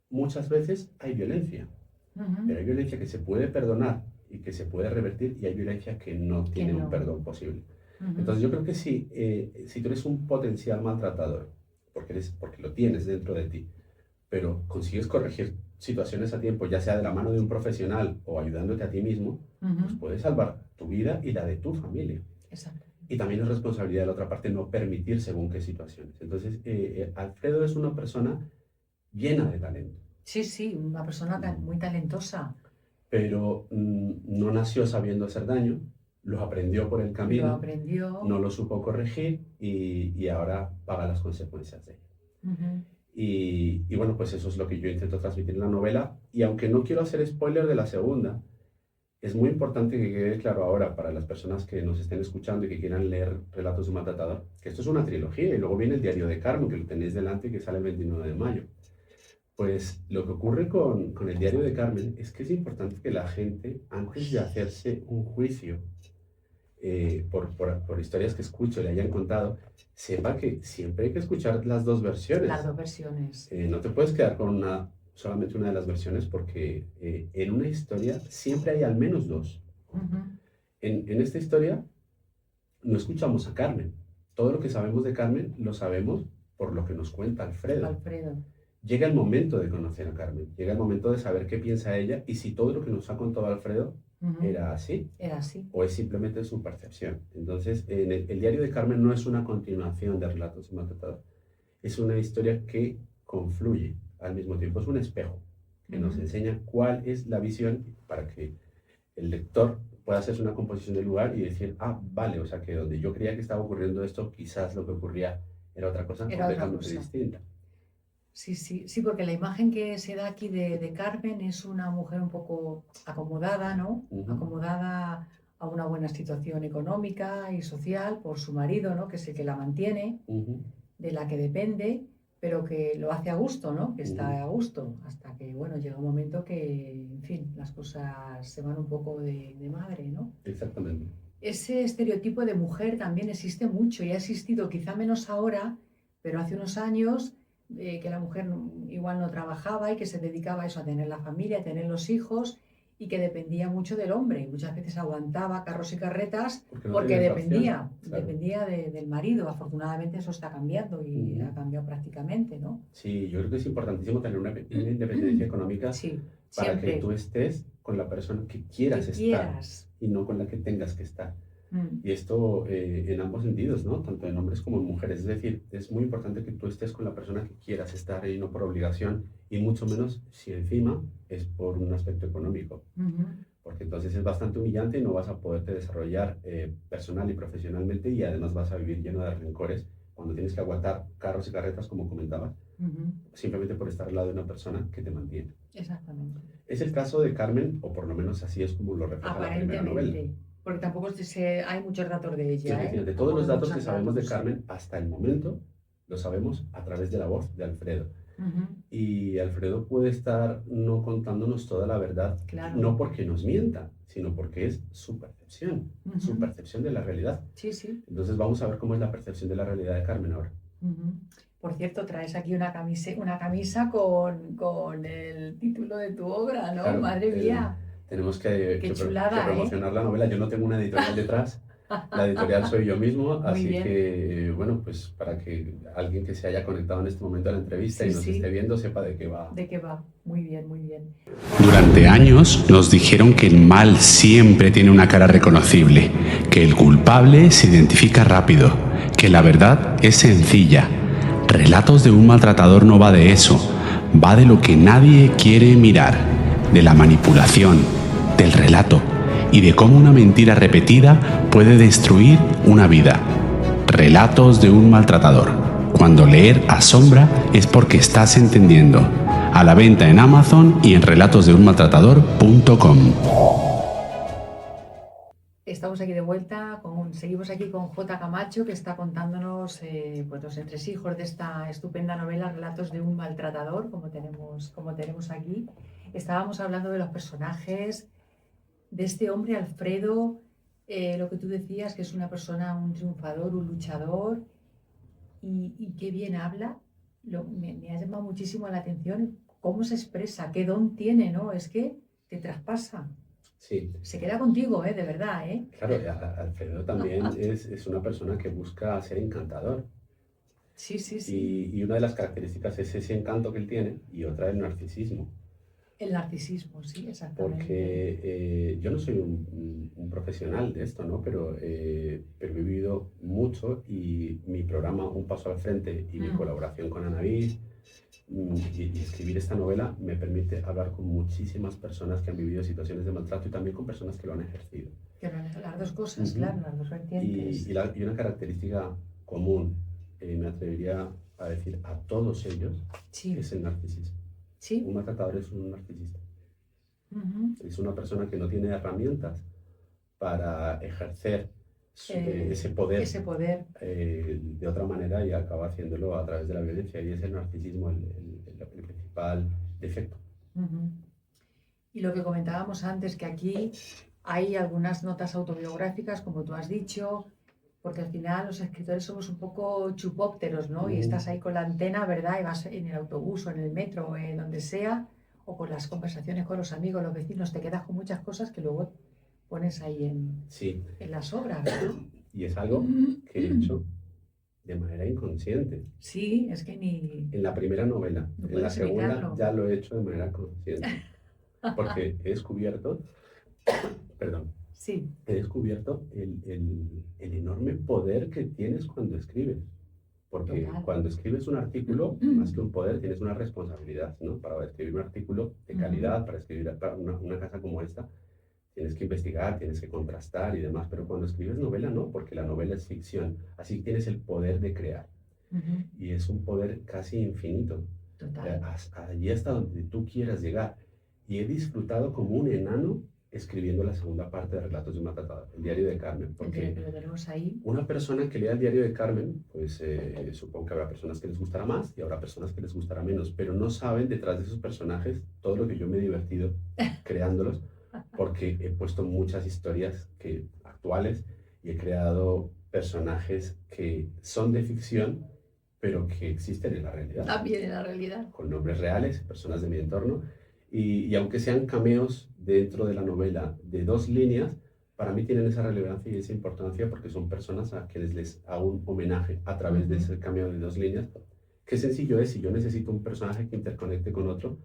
muchas veces hay violencia. Pero hay violencia que se puede perdonar y que se puede revertir, y hay violencia que no tiene un perdón posible. Entonces yo creo que si tú eres un potencial maltratador, porque lo tienes dentro de ti, pero consigues corregir situaciones a tiempo, ya sea de la mano de un profesional o ayudándote a ti mismo, pues puedes salvar tu vida y la de tu familia. Exacto. Y también es responsabilidad de la otra parte no permitir según qué situaciones. Entonces, Alfredo es una persona llena de talento. Sí, una persona muy talentosa. Pero no nació sabiendo hacer daño, lo aprendió por el camino, no lo supo corregir y ahora paga las consecuencias de ello. Y bueno, pues eso es lo que yo intento transmitir en la novela. Y aunque no quiero hacer spoiler de la segunda, es muy importante que quede claro ahora para las personas que nos estén escuchando y que quieran leer Relatos de un maltratador, que esto es una trilogía y luego viene el Diario de Carmen, que lo tenéis delante, que sale el 29 de mayo. Pues lo que ocurre con el Diario de Carmen es que es importante que la gente, antes de hacerse un juicio por historias que escucho, le hayan contado, sepa que siempre hay que escuchar las dos versiones. Las dos versiones. No te puedes quedar con una solamente una de las versiones porque en una historia siempre hay al menos dos. En esta historia no escuchamos a Carmen. Todo lo que sabemos de Carmen lo sabemos por lo que nos cuenta Alfredo. Llega el momento de conocer a Carmen, llega el momento de saber qué piensa ella y si todo lo que nos ha contado Alfredo era así o es simplemente su percepción. Entonces, el diario de Carmen no es una continuación de Relatos de un Maltratador, es una historia que confluye al mismo tiempo, es un espejo que nos enseña cuál es la visión para que el lector pueda hacerse una composición del lugar y decir, vale, o sea que donde yo creía que estaba ocurriendo esto, quizás lo que ocurría era otra cosa completamente distinta. Sí, porque la imagen que se da aquí de Carmen es una mujer un poco acomodada, ¿no? Acomodada a una buena situación económica y social por su marido, ¿no? Que es el que la mantiene, de la que depende, pero que lo hace a gusto, ¿no? Que está a gusto, hasta que, bueno, llega un momento que, en fin, las cosas se van un poco de madre, ¿no? Exactamente. Ese estereotipo de mujer también existe mucho y ha existido quizá menos ahora, pero hace unos años que la mujer igual no trabajaba y que se dedicaba a eso, a tener la familia, a tener los hijos y que dependía mucho del hombre y muchas veces aguantaba carros y carretas porque dependía del marido. Afortunadamente eso está cambiando y ha cambiado prácticamente, ¿no? Sí, yo creo que es importantísimo tener una independencia económica para siempre. que tú estés con la persona que quieras estar y no con la que tengas que estar. Y esto en ambos sentidos, ¿no? Tanto en hombres como en mujeres. Es decir, es muy importante que tú estés con la persona que quieras estar y no por obligación, y mucho menos si encima es por un aspecto económico. Porque entonces es bastante humillante y no vas a poderte desarrollar personal y profesionalmente y además vas a vivir lleno de rencores cuando tienes que aguantar carros y carretas, como comentabas, simplemente por estar al lado de una persona que te mantiene. Exactamente. Es el caso de Carmen, o por lo menos así es como lo refleja la primera novela. Porque tampoco hay muchos datos de ella. De todos los datos que sabemos de Carmen hasta el momento, lo sabemos a través de la voz de Alfredo. Y Alfredo puede estar no contándonos toda la verdad, no porque nos mienta, sino porque es su percepción de la realidad. Entonces vamos a ver cómo es la percepción de la realidad de Carmen ahora. Por cierto, traes aquí una camisa con el título de tu obra, ¿no? Claro, Madre mía. Tenemos que chulada, promocionar la novela. Yo no tengo una editorial detrás. La editorial soy yo mismo, así que, bueno, pues para que alguien que se haya conectado en este momento a la entrevista y nos esté viendo sepa de qué va. De qué va. Muy bien, muy bien. Durante años nos dijeron que el mal siempre tiene una cara reconocible, que el culpable se identifica rápido, que la verdad es sencilla. Relatos de un maltratador no va de eso, va de lo que nadie quiere mirar, de la manipulación, del relato y de cómo una mentira repetida puede destruir una vida. Relatos de un maltratador. Cuando leer asombra es porque estás entendiendo. A la venta en Amazon y en relatosdeunmaltratador.com. Estamos aquí de vuelta, seguimos aquí con J. Camacho, que está contándonos pues los entresijos de esta estupenda novela Relatos de un Maltratador, como tenemos aquí. Estábamos hablando de los personajes, de este hombre Alfredo, lo que tú decías, que es una persona, un triunfador, un luchador, y qué bien habla. Me ha llamado muchísimo la atención cómo se expresa, qué don tiene, ¿no? Es que te traspasa. Sí. Se queda contigo, de verdad, Claro, Alfredo también es una persona que busca ser encantador. Sí. Y una de las características es ese encanto que él tiene y otra el narcisismo. El narcisismo, sí, exactamente. Porque yo no soy un profesional de esto, ¿no? Pero he vivido mucho y mi programa Un Paso al Frente y mi colaboración con Anaví y escribir esta novela me permite hablar con muchísimas personas que han vivido situaciones de maltrato y también con personas que lo han ejercido. Que las dos cosas, claro, las dos vertientes. Y una característica común, me atrevería a decir a todos ellos, es el narcisismo. Sí. Un maltratador es un narcisista. Es una persona que no tiene herramientas para ejercer ese poder de otra manera y acaba haciéndolo a través de la violencia, y es el narcisismo el principal defecto. Y lo que comentábamos antes, que aquí hay algunas notas autobiográficas, como tú has dicho, porque al final los escritores somos un poco chupópteros, ¿no? Y Mm. estás ahí con la antena, ¿verdad? Y vas en el autobús o en el metro o en donde sea, o con las conversaciones con los amigos, los vecinos, te quedas con muchas cosas que luego pones ahí Sí, en las obras, ¿verdad? y es algo que he hecho de manera inconsciente. Sí, es que ni... En la primera novela, No en la puedes segunda evitarlo. ya lo he hecho de manera consciente, porque he descubierto, perdón, Sí, he descubierto el enorme poder que tienes cuando escribes. Porque total. cuando escribes un artículo, más que un poder, tienes una responsabilidad, ¿no? Para escribir un artículo de calidad, para escribir para una casa como esta, tienes que investigar, tienes que contrastar y demás. Pero cuando escribes novela, no, porque la novela es ficción. Así tienes el poder de crear. Ujú, Y es un poder casi infinito. total. Allí hasta donde tú quieras llegar. Y he disfrutado como un enano escribiendo la segunda parte de Relatos de una Tratada, el diario de Carmen, porque Que lo tenemos ahí. una persona que lea el diario de Carmen, pues supongo que habrá personas que les gustará más y habrá personas que les gustará menos, pero no saben detrás de esos personajes todo lo que yo me he divertido creándolos, porque he puesto muchas historias actuales y he creado personajes que son de ficción, pero que existen en la realidad, También en la realidad. con nombres reales, personas de mi entorno, y aunque sean cameos dentro de la novela de 2 líneas, para mí tienen esa relevancia y esa importancia porque son personas a quienes les hago un homenaje a través de ese cameo de 2 líneas. Qué sencillo es, si yo necesito un personaje que interconecte con otro,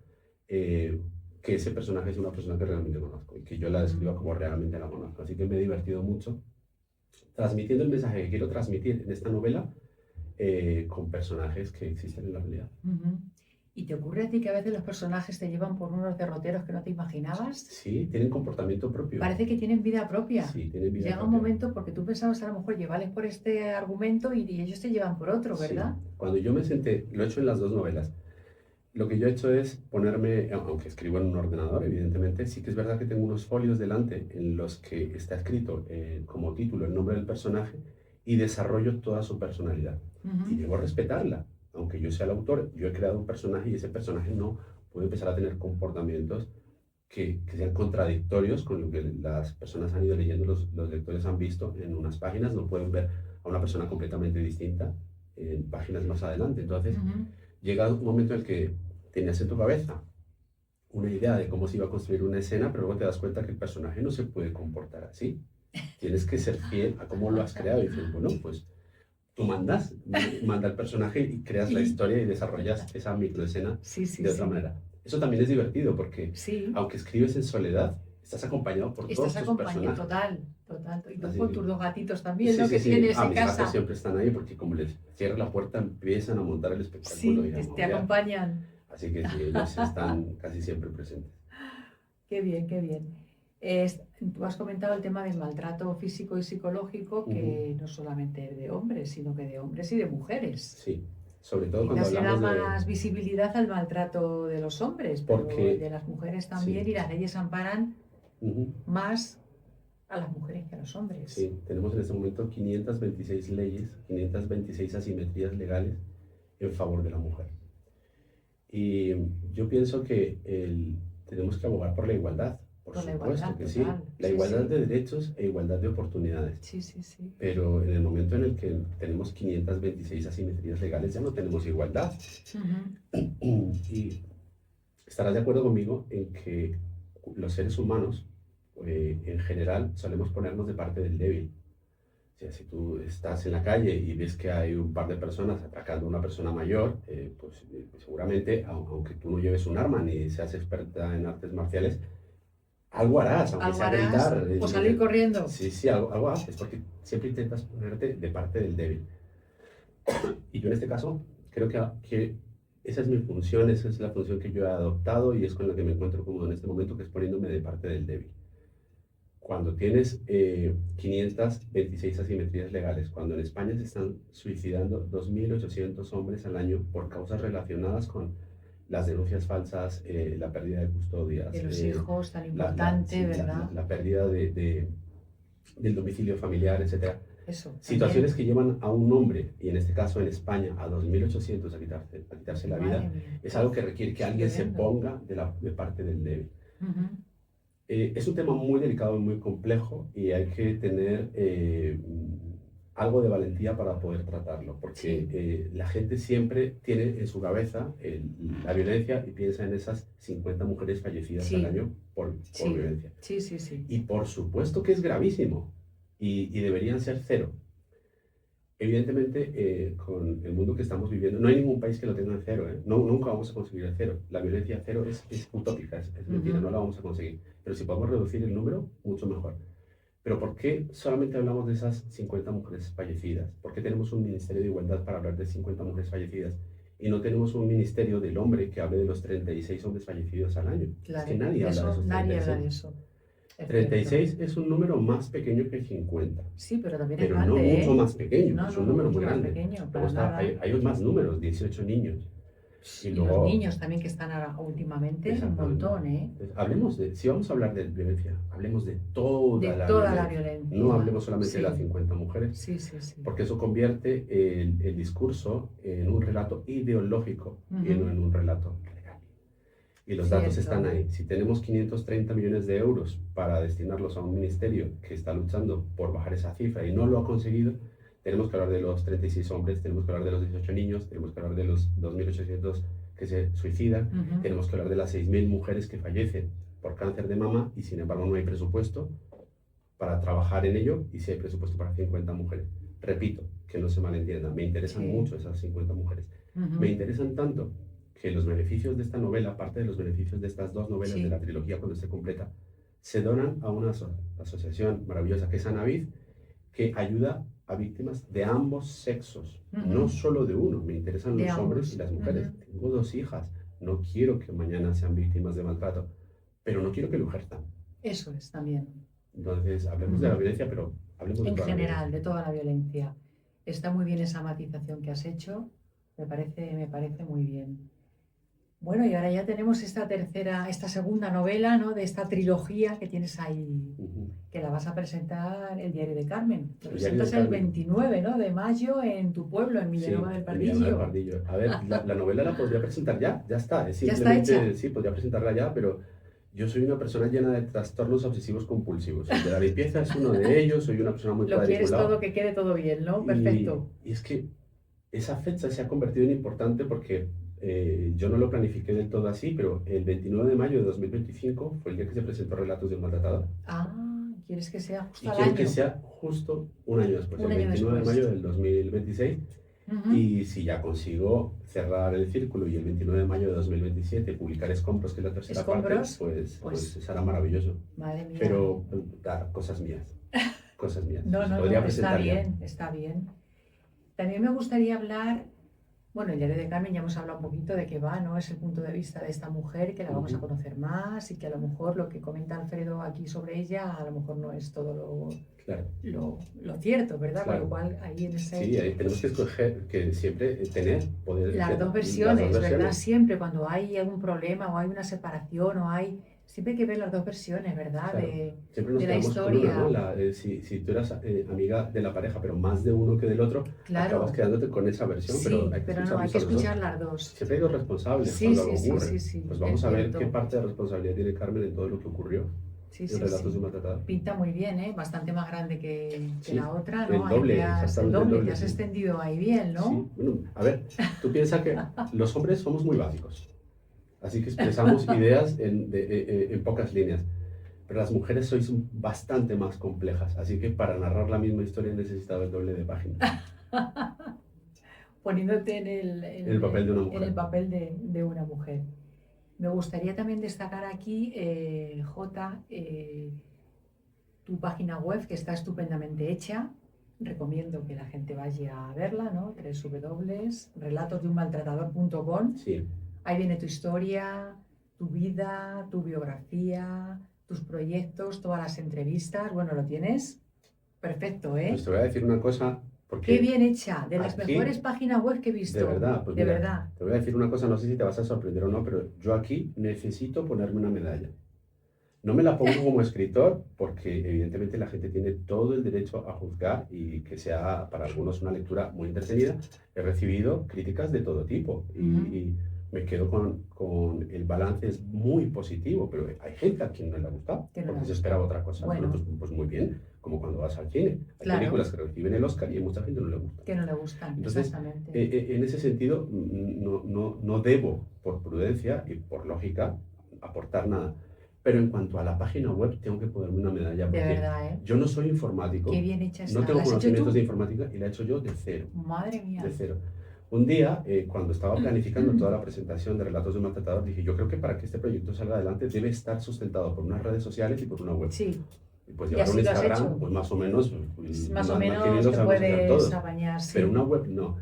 que ese personaje es una persona que realmente conozco y que yo la describa como realmente la conozco. Así que me he divertido mucho transmitiendo el mensaje que quiero transmitir en esta novela con personajes que existen en la realidad. Ujú. ¿Y te ocurre a ti que a veces los personajes te llevan por unos derroteros que no te imaginabas? Sí, tienen comportamiento propio. Parece que tienen vida propia. Sí, tienen vida Llega propia. un momento porque tú pensabas a lo mejor llevarles por este argumento y ellos te llevan por otro, ¿verdad? Sí. Cuando yo me senté, lo he hecho en las 2 novelas, lo que yo he hecho es ponerme, aunque escribo en un ordenador, evidentemente, sí que es verdad que tengo unos folios delante en los que está escrito como título el nombre del personaje y desarrollo toda su personalidad. Y debo respetarla. Aunque yo sea el autor, yo he creado un personaje y ese personaje no puede empezar a tener comportamientos que sean contradictorios con lo que las personas han ido leyendo, los lectores han visto en unas páginas, no pueden ver a una persona completamente distinta en páginas más adelante. Entonces, llega un momento en el que tenías en tu cabeza una idea de cómo se iba a construir una escena, pero luego te das cuenta que el personaje no se puede comportar así. Tienes que ser fiel a cómo lo has creado y dices, bueno, pues tú manda el personaje y creas la historia y desarrollas esa microescena de otra manera. Eso también es divertido porque aunque escribes en soledad, estás acompañado por todos tus personajes. Total. Y tú Así con que- tus 2 gatitos también, Sí, ¿no? sí, Que sí. tienes en Mis casa. gatos siempre están ahí porque como les cierras la puerta empiezan a montar el espectáculo. Sí, y a te maullar. acompañan. Así que sí, ellos están casi siempre presentes. Qué bien, qué bien. Tú has comentado el tema del maltrato físico y psicológico, que no solamente es de hombres, sino que de hombres y de mujeres. Sí, sobre todo cuando Quizás le da hablamos más visibilidad al maltrato de los hombres, pero Porque- el de las mujeres también, sí. y las leyes amparan Ujú. más a las mujeres que a los hombres. Sí, tenemos en este momento 526 leyes, 526 asimetrías legales en favor de la mujer. Y yo pienso que tenemos que abogar por la igualdad, por Por la supuesto igualdad, que total. sí. La Sí, igualdad sí. de derechos e igualdad de oportunidades. Sí, sí, sí. Pero en el momento en el que tenemos 526 asimetrías legales ya no tenemos igualdad. Ujú. Y estarás de acuerdo conmigo en que los seres humanos, en general, solemos ponernos de parte del débil. O sea, si tú estás en la calle y ves que hay un par de personas atacando a una persona mayor, pues seguramente, aunque tú no lleves un arma ni seas experta en artes marciales, algo harás, aunque Algo sea harás, gritar. o salir corriendo. Sí, algo haces, porque siempre intentas ponerte de parte del débil. Y yo en este caso creo que esa es mi función, esa es la función que yo he adoptado y es con la que me encuentro cómodo en este momento, que es poniéndome de parte del débil. Cuando tienes 526 asimetrías legales, cuando en España se están suicidando 2.800 hombres al año por causas relacionadas con las denuncias falsas, la pérdida de custodias. De los hijos, tan importante, ¿verdad? La pérdida del domicilio familiar, etc. Eso. Situaciones que llevan a un hombre, y en este caso en España, a 2.800 a quitarse la vida, es algo que requiere que alguien se ponga de parte del débil. Es un tema muy delicado y muy complejo y hay que tener algo de valentía para poder tratarlo, porque la gente siempre tiene en su cabeza la violencia y piensa en esas 50 mujeres fallecidas al año por violencia. Sí, sí, sí. Y por supuesto que es gravísimo y deberían ser cero. Evidentemente, con el mundo que estamos viviendo, no hay ningún país que lo tenga en cero. No, nunca vamos a conseguir el cero. La violencia cero es utópica, es mentira, no la vamos a conseguir. Pero si podemos reducir el número, mucho mejor. Pero ¿por qué solamente hablamos de esas 50 mujeres fallecidas? ¿Por qué tenemos un Ministerio de Igualdad para hablar de 50 mujeres fallecidas? Y no tenemos un Ministerio del Hombre que hable de los 36 hombres fallecidos al año. Claro, es que nadie habla de esos 36. Nadie habla de eso. 36 es un número más pequeño que 50. Sí, pero también pero es grande, no mucho más pequeño, no, es un número mucho muy más grande. pequeño, Luego hay más números, 18 niños. Y luego, los niños también que están ahora últimamente, un montón, ¿eh? Entonces, hablemos si vamos a hablar de violencia, hablemos de toda la violencia. No hablemos solamente de las 50 mujeres, sí, sí, sí. porque eso convierte el discurso en un relato ideológico y no en un relato legal. Y los datos están ahí. Si tenemos 530 millones de euros para destinarlos a un ministerio que está luchando por bajar esa cifra y no lo ha conseguido, tenemos que hablar de los 36 hombres, tenemos que hablar de los 18 niños, tenemos que hablar de los 2.800 que se suicidan, tenemos que hablar de las 6.000 mujeres que fallecen por cáncer de mama y sin embargo no hay presupuesto para trabajar en ello y si hay presupuesto para 50 mujeres. Repito, que no se malentienda, me interesan mucho esas 50 mujeres. Me interesan tanto que los beneficios de esta novela, parte de los beneficios de estas dos novelas de la trilogía cuando esté completa, se donan a una asociación maravillosa que es Anavid, que ayuda a víctimas de ambos sexos, no solo de uno. Me interesan los hombres y las mujeres. Tengo 2 hijas, no quiero que mañana sean víctimas de maltrato, pero no quiero que lo ejerzan. Eso es también. Entonces, hablemos de la violencia, pero hablemos de en general, de toda la violencia. Está muy bien esa matización que has hecho, me parece muy bien. Bueno, y ahora ya tenemos esta segunda novela, ¿no? De esta trilogía que tienes ahí, que la vas a presentar el Diario de Carmen. Lo presentas el 29, ¿no? De mayo en tu pueblo, en Villanueva del Pardillo. A ver, la novela la podría presentar ya está. ¿Ya está hecha? Sí, podría presentarla ya, pero yo soy una persona llena de trastornos obsesivos compulsivos. El de la limpieza es uno de ellos, soy una persona muy cuadriculada. Lo quieres todo, que quede todo bien, ¿no? Perfecto. Y es que esa fecha se ha convertido en importante porque yo no lo planifiqué del todo así, pero el 29 de mayo de 2025 fue el día que se presentó Relatos de un Maltratador. ¿Quieres que sea justo al año? Quiero que sea justo un año después, el 29 de mayo del 2026. Y si ya consigo cerrar el círculo y el 29 de mayo de 2027 publicar Escombros, que es la tercera parte, pues será maravilloso. Madre mía. Pero, cosas mías. Cosas mías. No, está bien. También me gustaría hablar. Bueno, el Diario de Carmen ya hemos hablado un poquito de qué va, ¿no? Es el punto de vista de esta mujer, que la vamos a conocer más y que a lo mejor lo que comenta Alfredo aquí sobre ella, a lo mejor no es todo lo cierto, ¿verdad? Claro. Con lo cual, ahí en ese... Sí, ahí tenemos que escoger, que siempre poder... Las dos versiones, ¿verdad? Siempre cuando hay algún problema o hay una separación o hay... Siempre hay que ver las dos versiones, ¿verdad? Claro. De la historia. Con una, ¿no? Si tú eras amiga de la pareja, pero más de uno que del otro, acabas quedándote con esa versión. Sí, pero hay que escuchar las dos. Siempre hay dos responsables cuando algo ocurre. Pues vamos a ver qué parte de responsabilidad tiene Carmen en todo lo que ocurrió. En Relatos de un Maltratador. Pinta muy bien, ¿eh? Bastante más grande que la otra, ¿no? El doble, el doble. Te has extendido ahí bien, ¿no? Sí, bueno, a ver, tú piensas que los hombres somos muy básicos. Así que expresamos ideas en pocas líneas. Pero las mujeres sois bastante más complejas. Así que para narrar la misma historia he necesitado el doble de páginas. Poniéndote en el papel de una mujer. En el papel de una mujer. Me gustaría también destacar aquí, Jota, tu página web, que está estupendamente hecha. Recomiendo que la gente vaya a verla, ¿no? www.relatosdeunmaltratador.com. Sí. Ahí viene tu historia, tu vida, tu biografía, tus proyectos, todas las entrevistas. Bueno, lo tienes perfecto, ¿eh? Pues te voy a decir una cosa. Porque qué bien hecha, de las mejores páginas web que he visto. De verdad, pues de mira, verdad. Te voy a decir una cosa, no sé si te vas a sorprender o no, pero yo aquí necesito ponerme una medalla. No me la pongo como escritor porque evidentemente la gente tiene todo el derecho a juzgar y que sea para algunos una lectura muy entretenida. He recibido críticas de todo tipo y me quedo con el balance, es muy positivo, pero hay gente a quien no le ha gustado porque se esperaba otra cosa. Bueno. Pues muy bien, como cuando vas al cine. Hay Claro. películas que reciben el Oscar y a mucha gente no le gusta. Que no le gustan, Entonces, exactamente. en ese sentido, no debo, por prudencia y por lógica, aportar nada. Pero en cuanto a la página web, tengo que ponerme una medalla, De porque verdad, ¿eh? yo no soy informático, Qué bien hecha está. no tengo ¿La has hecho conocimientos tú? de informática y la he hecho yo de cero. Madre mía. De cero. Un día, cuando estaba planificando toda la presentación de Relatos de un Maltratador, dije, yo creo que para que este proyecto salga adelante debe estar sustentado por unas redes sociales y por una web. Sí, Y pues ¿y llevar un así lo has Instagram, hecho? pues más o menos, Más o que menos ni lo te sabemos hacer puedes todos. apañar, sí. Pero una web no.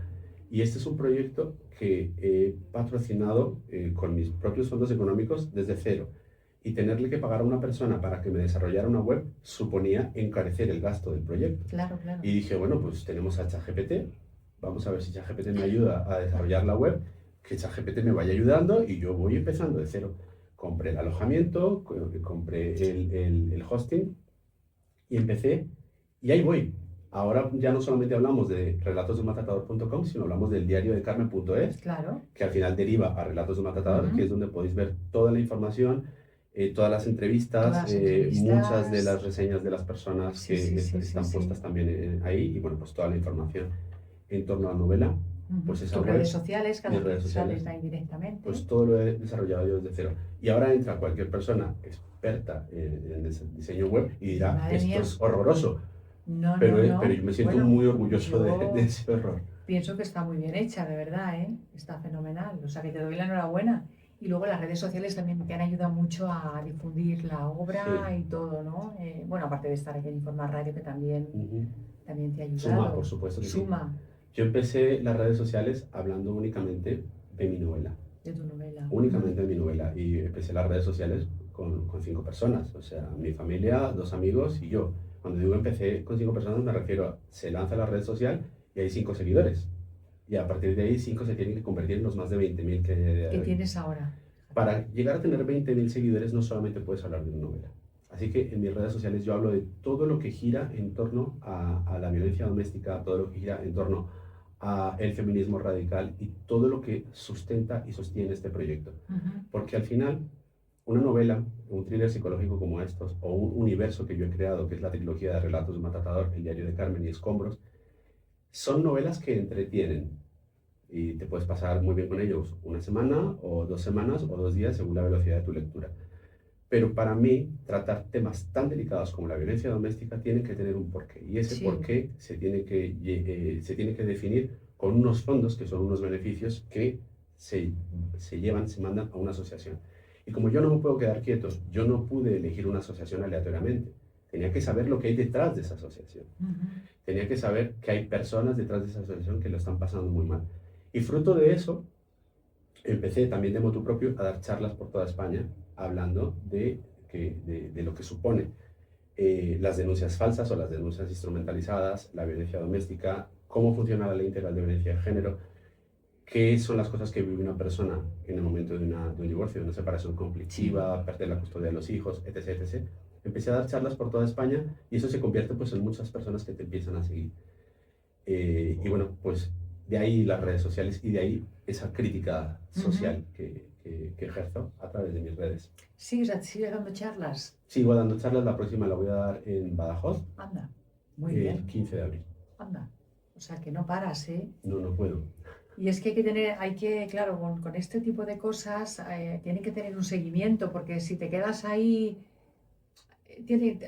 Y este es un proyecto que he patrocinado con mis propios fondos económicos desde cero. Y tenerle que pagar a una persona para que me desarrollara una web suponía encarecer el gasto del proyecto. Claro, claro. Y dije, bueno, pues tenemos a ChatGPT, vamos a ver si ChatGPT me ayuda a desarrollar la web, que ChatGPT me vaya ayudando y yo voy empezando de cero. Compré el alojamiento, compré el hosting y empecé, y ahí voy. Ahora ya no solamente hablamos de relatosdeunmaltratador.com, sino hablamos del diario de Carmen.es, Claro. que al final deriva a Relatos de un Maltratador, que es donde podéis ver toda la información, todas las entrevistas, muchas de las reseñas de las personas que están puestas también ahí, y bueno, pues toda la información en torno a la novela. Pues esa Tus web, redes sociales, cada mis redes vez sociales, sales ahí directamente. pues todo lo he desarrollado yo desde cero. Y ahora entra cualquier persona experta en diseño web y dirá, Madre esto mía. es horroroso. No, Pero no. yo me siento Bueno, muy orgulloso yo de ese error. pienso que está muy bien hecha, de verdad, ¿eh? Está fenomenal. O sea, que te doy la enhorabuena. Y luego las redes sociales también te han ayudado mucho a difundir la obra y todo, ¿no? Bueno, aparte de estar aquí en Informa Radio, que también te ha ayudado. Suma, por supuesto que Suma. Sí. Yo empecé las redes sociales hablando únicamente de mi novela. De tu novela. Únicamente de mi novela. Y empecé las redes sociales con 5 personas. O sea, mi familia, 2 amigos y yo. Cuando digo empecé con 5 personas me refiero a se lanza la red social y hay 5 seguidores. Y a partir de ahí 5 se tienen que convertir en los más de 20.000 que tienes ahora. Para llegar a tener 20.000 seguidores no solamente puedes hablar de una novela. Así que en mis redes sociales yo hablo de todo lo que gira en torno a la violencia doméstica, todo lo que gira en torno al feminismo radical y todo lo que sustenta y sostiene este proyecto. Porque al final, una novela, un thriller psicológico como estos, o un universo que yo he creado, que es la trilogía de Relatos de un Maltratador, El diario de Carmen y Escombros, son novelas que entretienen y te puedes pasar muy bien con ellos una semana o 2 semanas o 2 días según la velocidad de tu lectura. Pero para mí, tratar temas tan delicados como la violencia doméstica tienen que tener un porqué. Y ese porqué se tiene que definir con unos fondos, que son unos beneficios que se mandan a una asociación. Y como yo no me puedo quedar quieto, yo no pude elegir una asociación aleatoriamente. Tenía que saber lo que hay detrás de esa asociación. Tenía que saber que hay personas detrás de esa asociación que lo están pasando muy mal. Y fruto de eso, empecé también de motu propio a dar charlas por toda España, hablando de lo que supone las denuncias falsas o las denuncias instrumentalizadas, la violencia doméstica, cómo funciona la ley integral de violencia de género, qué son las cosas que vive una persona en el momento de un divorcio, de una separación conflictiva, perder la custodia de los hijos, etc., etc. Empecé a dar charlas por toda España y eso se convierte pues, en muchas personas que te empiezan a seguir. Y bueno, pues de ahí las redes sociales y de ahí esa crítica social que ejerzo a través de mis redes. ¿Sigues dando charlas? Sigo dando charlas, la próxima la voy a dar en Badajoz. Anda, muy bien. El 15 de abril. Anda, o sea que no paras, ¿eh? No puedo. Y es que claro, con este tipo de cosas tienen que tener un seguimiento, porque si te quedas ahí,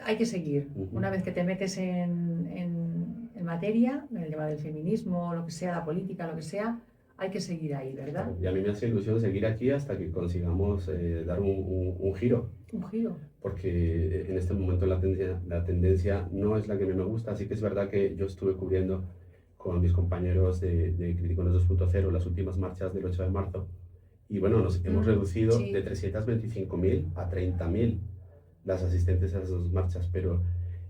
hay que seguir. Una vez que te metes en materia, en el tema del feminismo, lo que sea, la política, lo que sea, hay que seguir ahí, ¿verdad? Y a mí me hace ilusión seguir aquí hasta que consigamos dar un giro. Un giro. Porque en este momento la tendencia no es la que a mí me gusta, así que es verdad que yo estuve cubriendo con mis compañeros de Criticones 2.0 las últimas marchas del 8 de marzo y bueno, nos hemos reducido de 325.000 a 30.000 las asistentes a esas 2 marchas, pero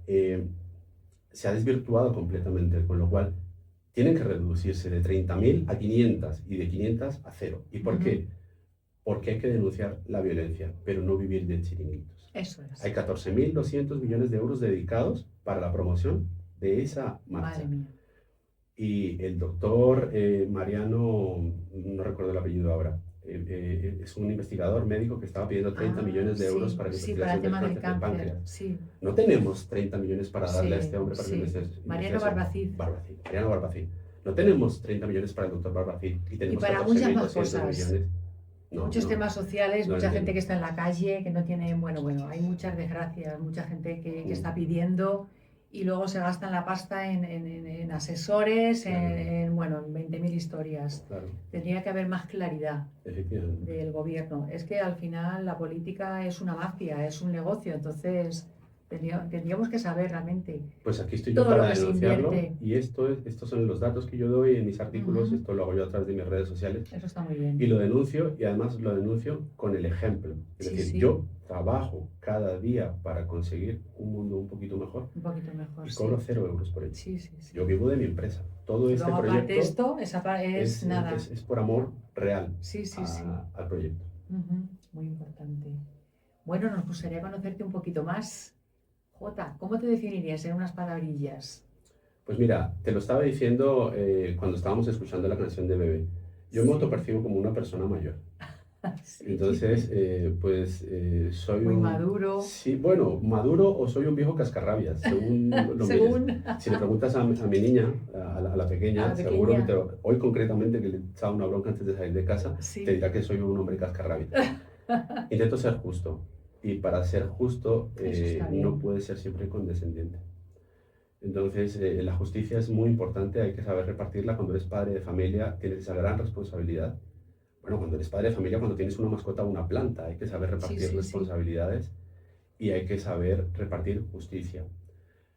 se ha desvirtuado completamente, con lo cual tienen que reducirse de 30.000 a 500 y de 500 a 0. ¿Y por qué? Porque hay que denunciar la violencia, pero no vivir de chiringuitos. Eso es. Hay 14.200 millones de euros dedicados para la promoción de esa marcha. Madre mía. Y el doctor Mariano, no recuerdo el apellido ahora, es un investigador médico que estaba pidiendo 30 millones de euros para la para el investigación tema del del cáncer de cáncer. páncreas. Sí. No tenemos 30 millones para darle a Sí, este hombre para sí. que investigue. Mariano Barbacid. Mariano Barbacid. No tenemos 30 millones para el doctor Barbacid y tenemos para muchas más 14.200 cosas. millones. Muchos temas sociales, no mucha entiendo. gente que está en la calle, que no tiene, bueno, hay muchas desgracias, mucha gente que está pidiendo y luego se gastan la pasta en asesores, Claro. en 20.000 historias. Claro, Tendría que haber más claridad efectivamente. del gobierno. Es que al final la política es una mafia, es un negocio, entonces tendríamos que saber realmente. Pues aquí estoy yo Todo lo para que se denunciarlo invierte. y estos son los datos que yo doy en mis artículos, Ujú. esto lo hago yo a través de mis redes sociales Eso está muy bien. y lo denuncio y además lo denuncio con el ejemplo. Es Sí, decir, sí. yo trabajo cada día para conseguir un mundo un poquito mejor Un poquito mejor. y Sí. cobro 0 euros por ello. Sí. Yo vivo de mi empresa. Todo este Luego, aparte proyecto esto, es nada. es por amor real Sí. al proyecto. Ujú, muy importante. Bueno, nos gustaría conocerte un poquito más. Jota, ¿cómo te definirías en unas palabrillas? Pues mira, te lo estaba diciendo cuando estábamos escuchando la canción de Bebé. Yo me Sí. autopercibo como una persona mayor. Sí. Entonces, soy Muy maduro. Sí, bueno, maduro o soy un viejo cascarrabias, según lo Según. mires. Si le preguntas a mi niña, a la pequeña, A la seguro que pequeña. hoy concretamente que le echaba una bronca antes de salir de casa, Sí. te dirá que soy un hombre cascarrabias. Intento ser justo y para ser justo Eso está bien. no puedes ser siempre condescendiente. Entonces, la justicia es muy importante, hay que saber repartirla. Cuando eres padre de familia, tienes esa gran responsabilidad. Bueno, cuando eres padre de familia, cuando tienes una mascota o una planta, hay que saber repartir Sí. responsabilidades y hay que saber repartir justicia.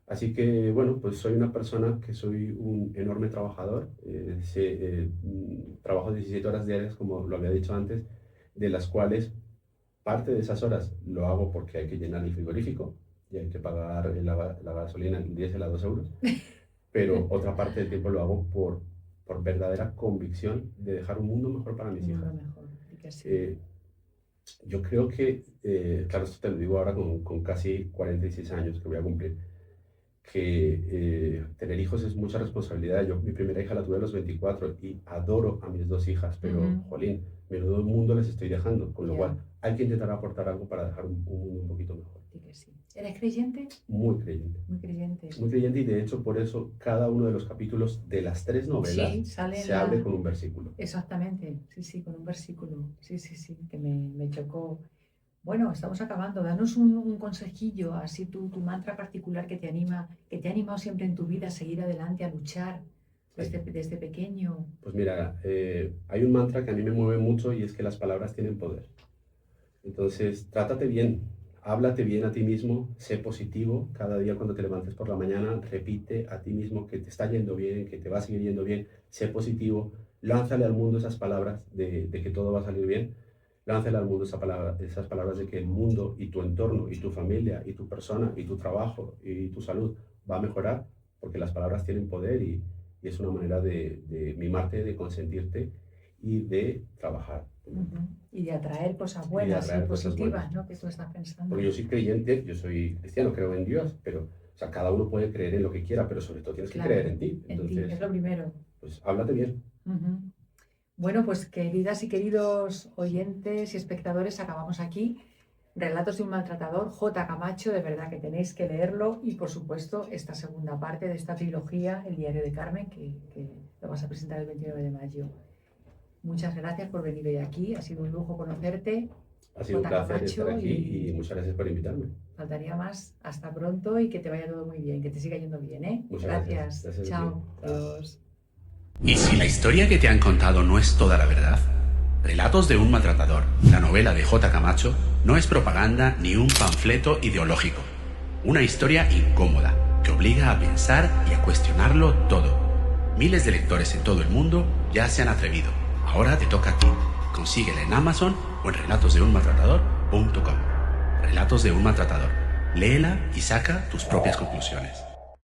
Así que, bueno, pues soy una persona que soy un enorme trabajador. Trabajo 17 horas diarias, como lo había dicho antes, de las cuales parte de esas horas lo hago porque hay que llenar el frigorífico y hay que pagar la gasolina, el diésel a 2 euros. Pero otra parte del tiempo lo hago por verdadera convicción de dejar un mundo mejor para mis Un mundo hijas. mejor. Y que sí. Yo creo que, claro, esto te lo digo ahora con casi 46 años que voy a cumplir, que tener hijos es mucha responsabilidad. Yo mi primera hija la tuve a los 24 y adoro a mis 2 hijas, pero, Ujú. jolín, menudo mundo les estoy dejando, con lo Ya. cual hay que intentar aportar algo para dejar un mundo un poquito mejor. Y que sí. ¿Eres creyente? Muy creyente. Muy creyente. Muy creyente y de hecho por eso cada uno de los capítulos de las 3 novelas Sí, sale se abre con un versículo. Exactamente, sí, con un versículo. Sí, que me chocó. Bueno, estamos acabando. Danos un consejillo, así tu mantra particular que te ha animado siempre en tu vida a seguir adelante, a luchar desde pequeño. Pues mira, hay un mantra que a mí me mueve mucho y es que las palabras tienen poder. Entonces, trátate bien, háblate bien a ti mismo, sé positivo. Cada día cuando te levantes por la mañana, repite a ti mismo que te está yendo bien, que te va a seguir yendo bien, sé positivo. Lánzale al mundo esas palabras de que todo va a salir bien. Lánzale al mundo esas palabras de que el mundo y tu entorno y tu familia y tu persona y tu trabajo y tu salud va a mejorar, porque las palabras tienen poder y es una manera de mimarte, de consentirte y de trabajar. Uh-huh. Y de atraer cosas buenas y positivas, ¿no? Que tú estás pensando. Porque yo soy creyente, yo soy cristiano, creo en Dios, pero o sea, cada uno puede creer en lo que quiera, pero sobre todo tienes que creer en ti. Entonces, en ti, es lo primero. Pues háblate bien. Uh-huh. Bueno, pues queridas y queridos oyentes y espectadores, acabamos aquí. Relatos de un maltratador, J. Camacho, de verdad que tenéis que leerlo y por supuesto esta segunda parte de esta trilogía, El diario de Carmen, que lo vas a presentar el 29 de mayo. Muchas gracias por venir hoy aquí, ha sido un lujo conocerte. Ha sido un placer estar aquí y muchas gracias por invitarme. Faltaría más, hasta pronto y que te vaya todo muy bien, que te siga yendo bien, ¿eh? Muchas gracias. Gracias. Chao. Adiós. ¿Y si la historia que te han contado no es toda la verdad? Relatos de un maltratador, la novela de J. Camacho, no es propaganda ni un panfleto ideológico. Una historia incómoda que obliga a pensar y a cuestionarlo todo. Miles de lectores en todo el mundo ya se han atrevido. Ahora te toca a ti. Consíguela en Amazon o en relatosdeunmaltratador.com. Relatos de un maltratador. Léela y saca tus propias conclusiones.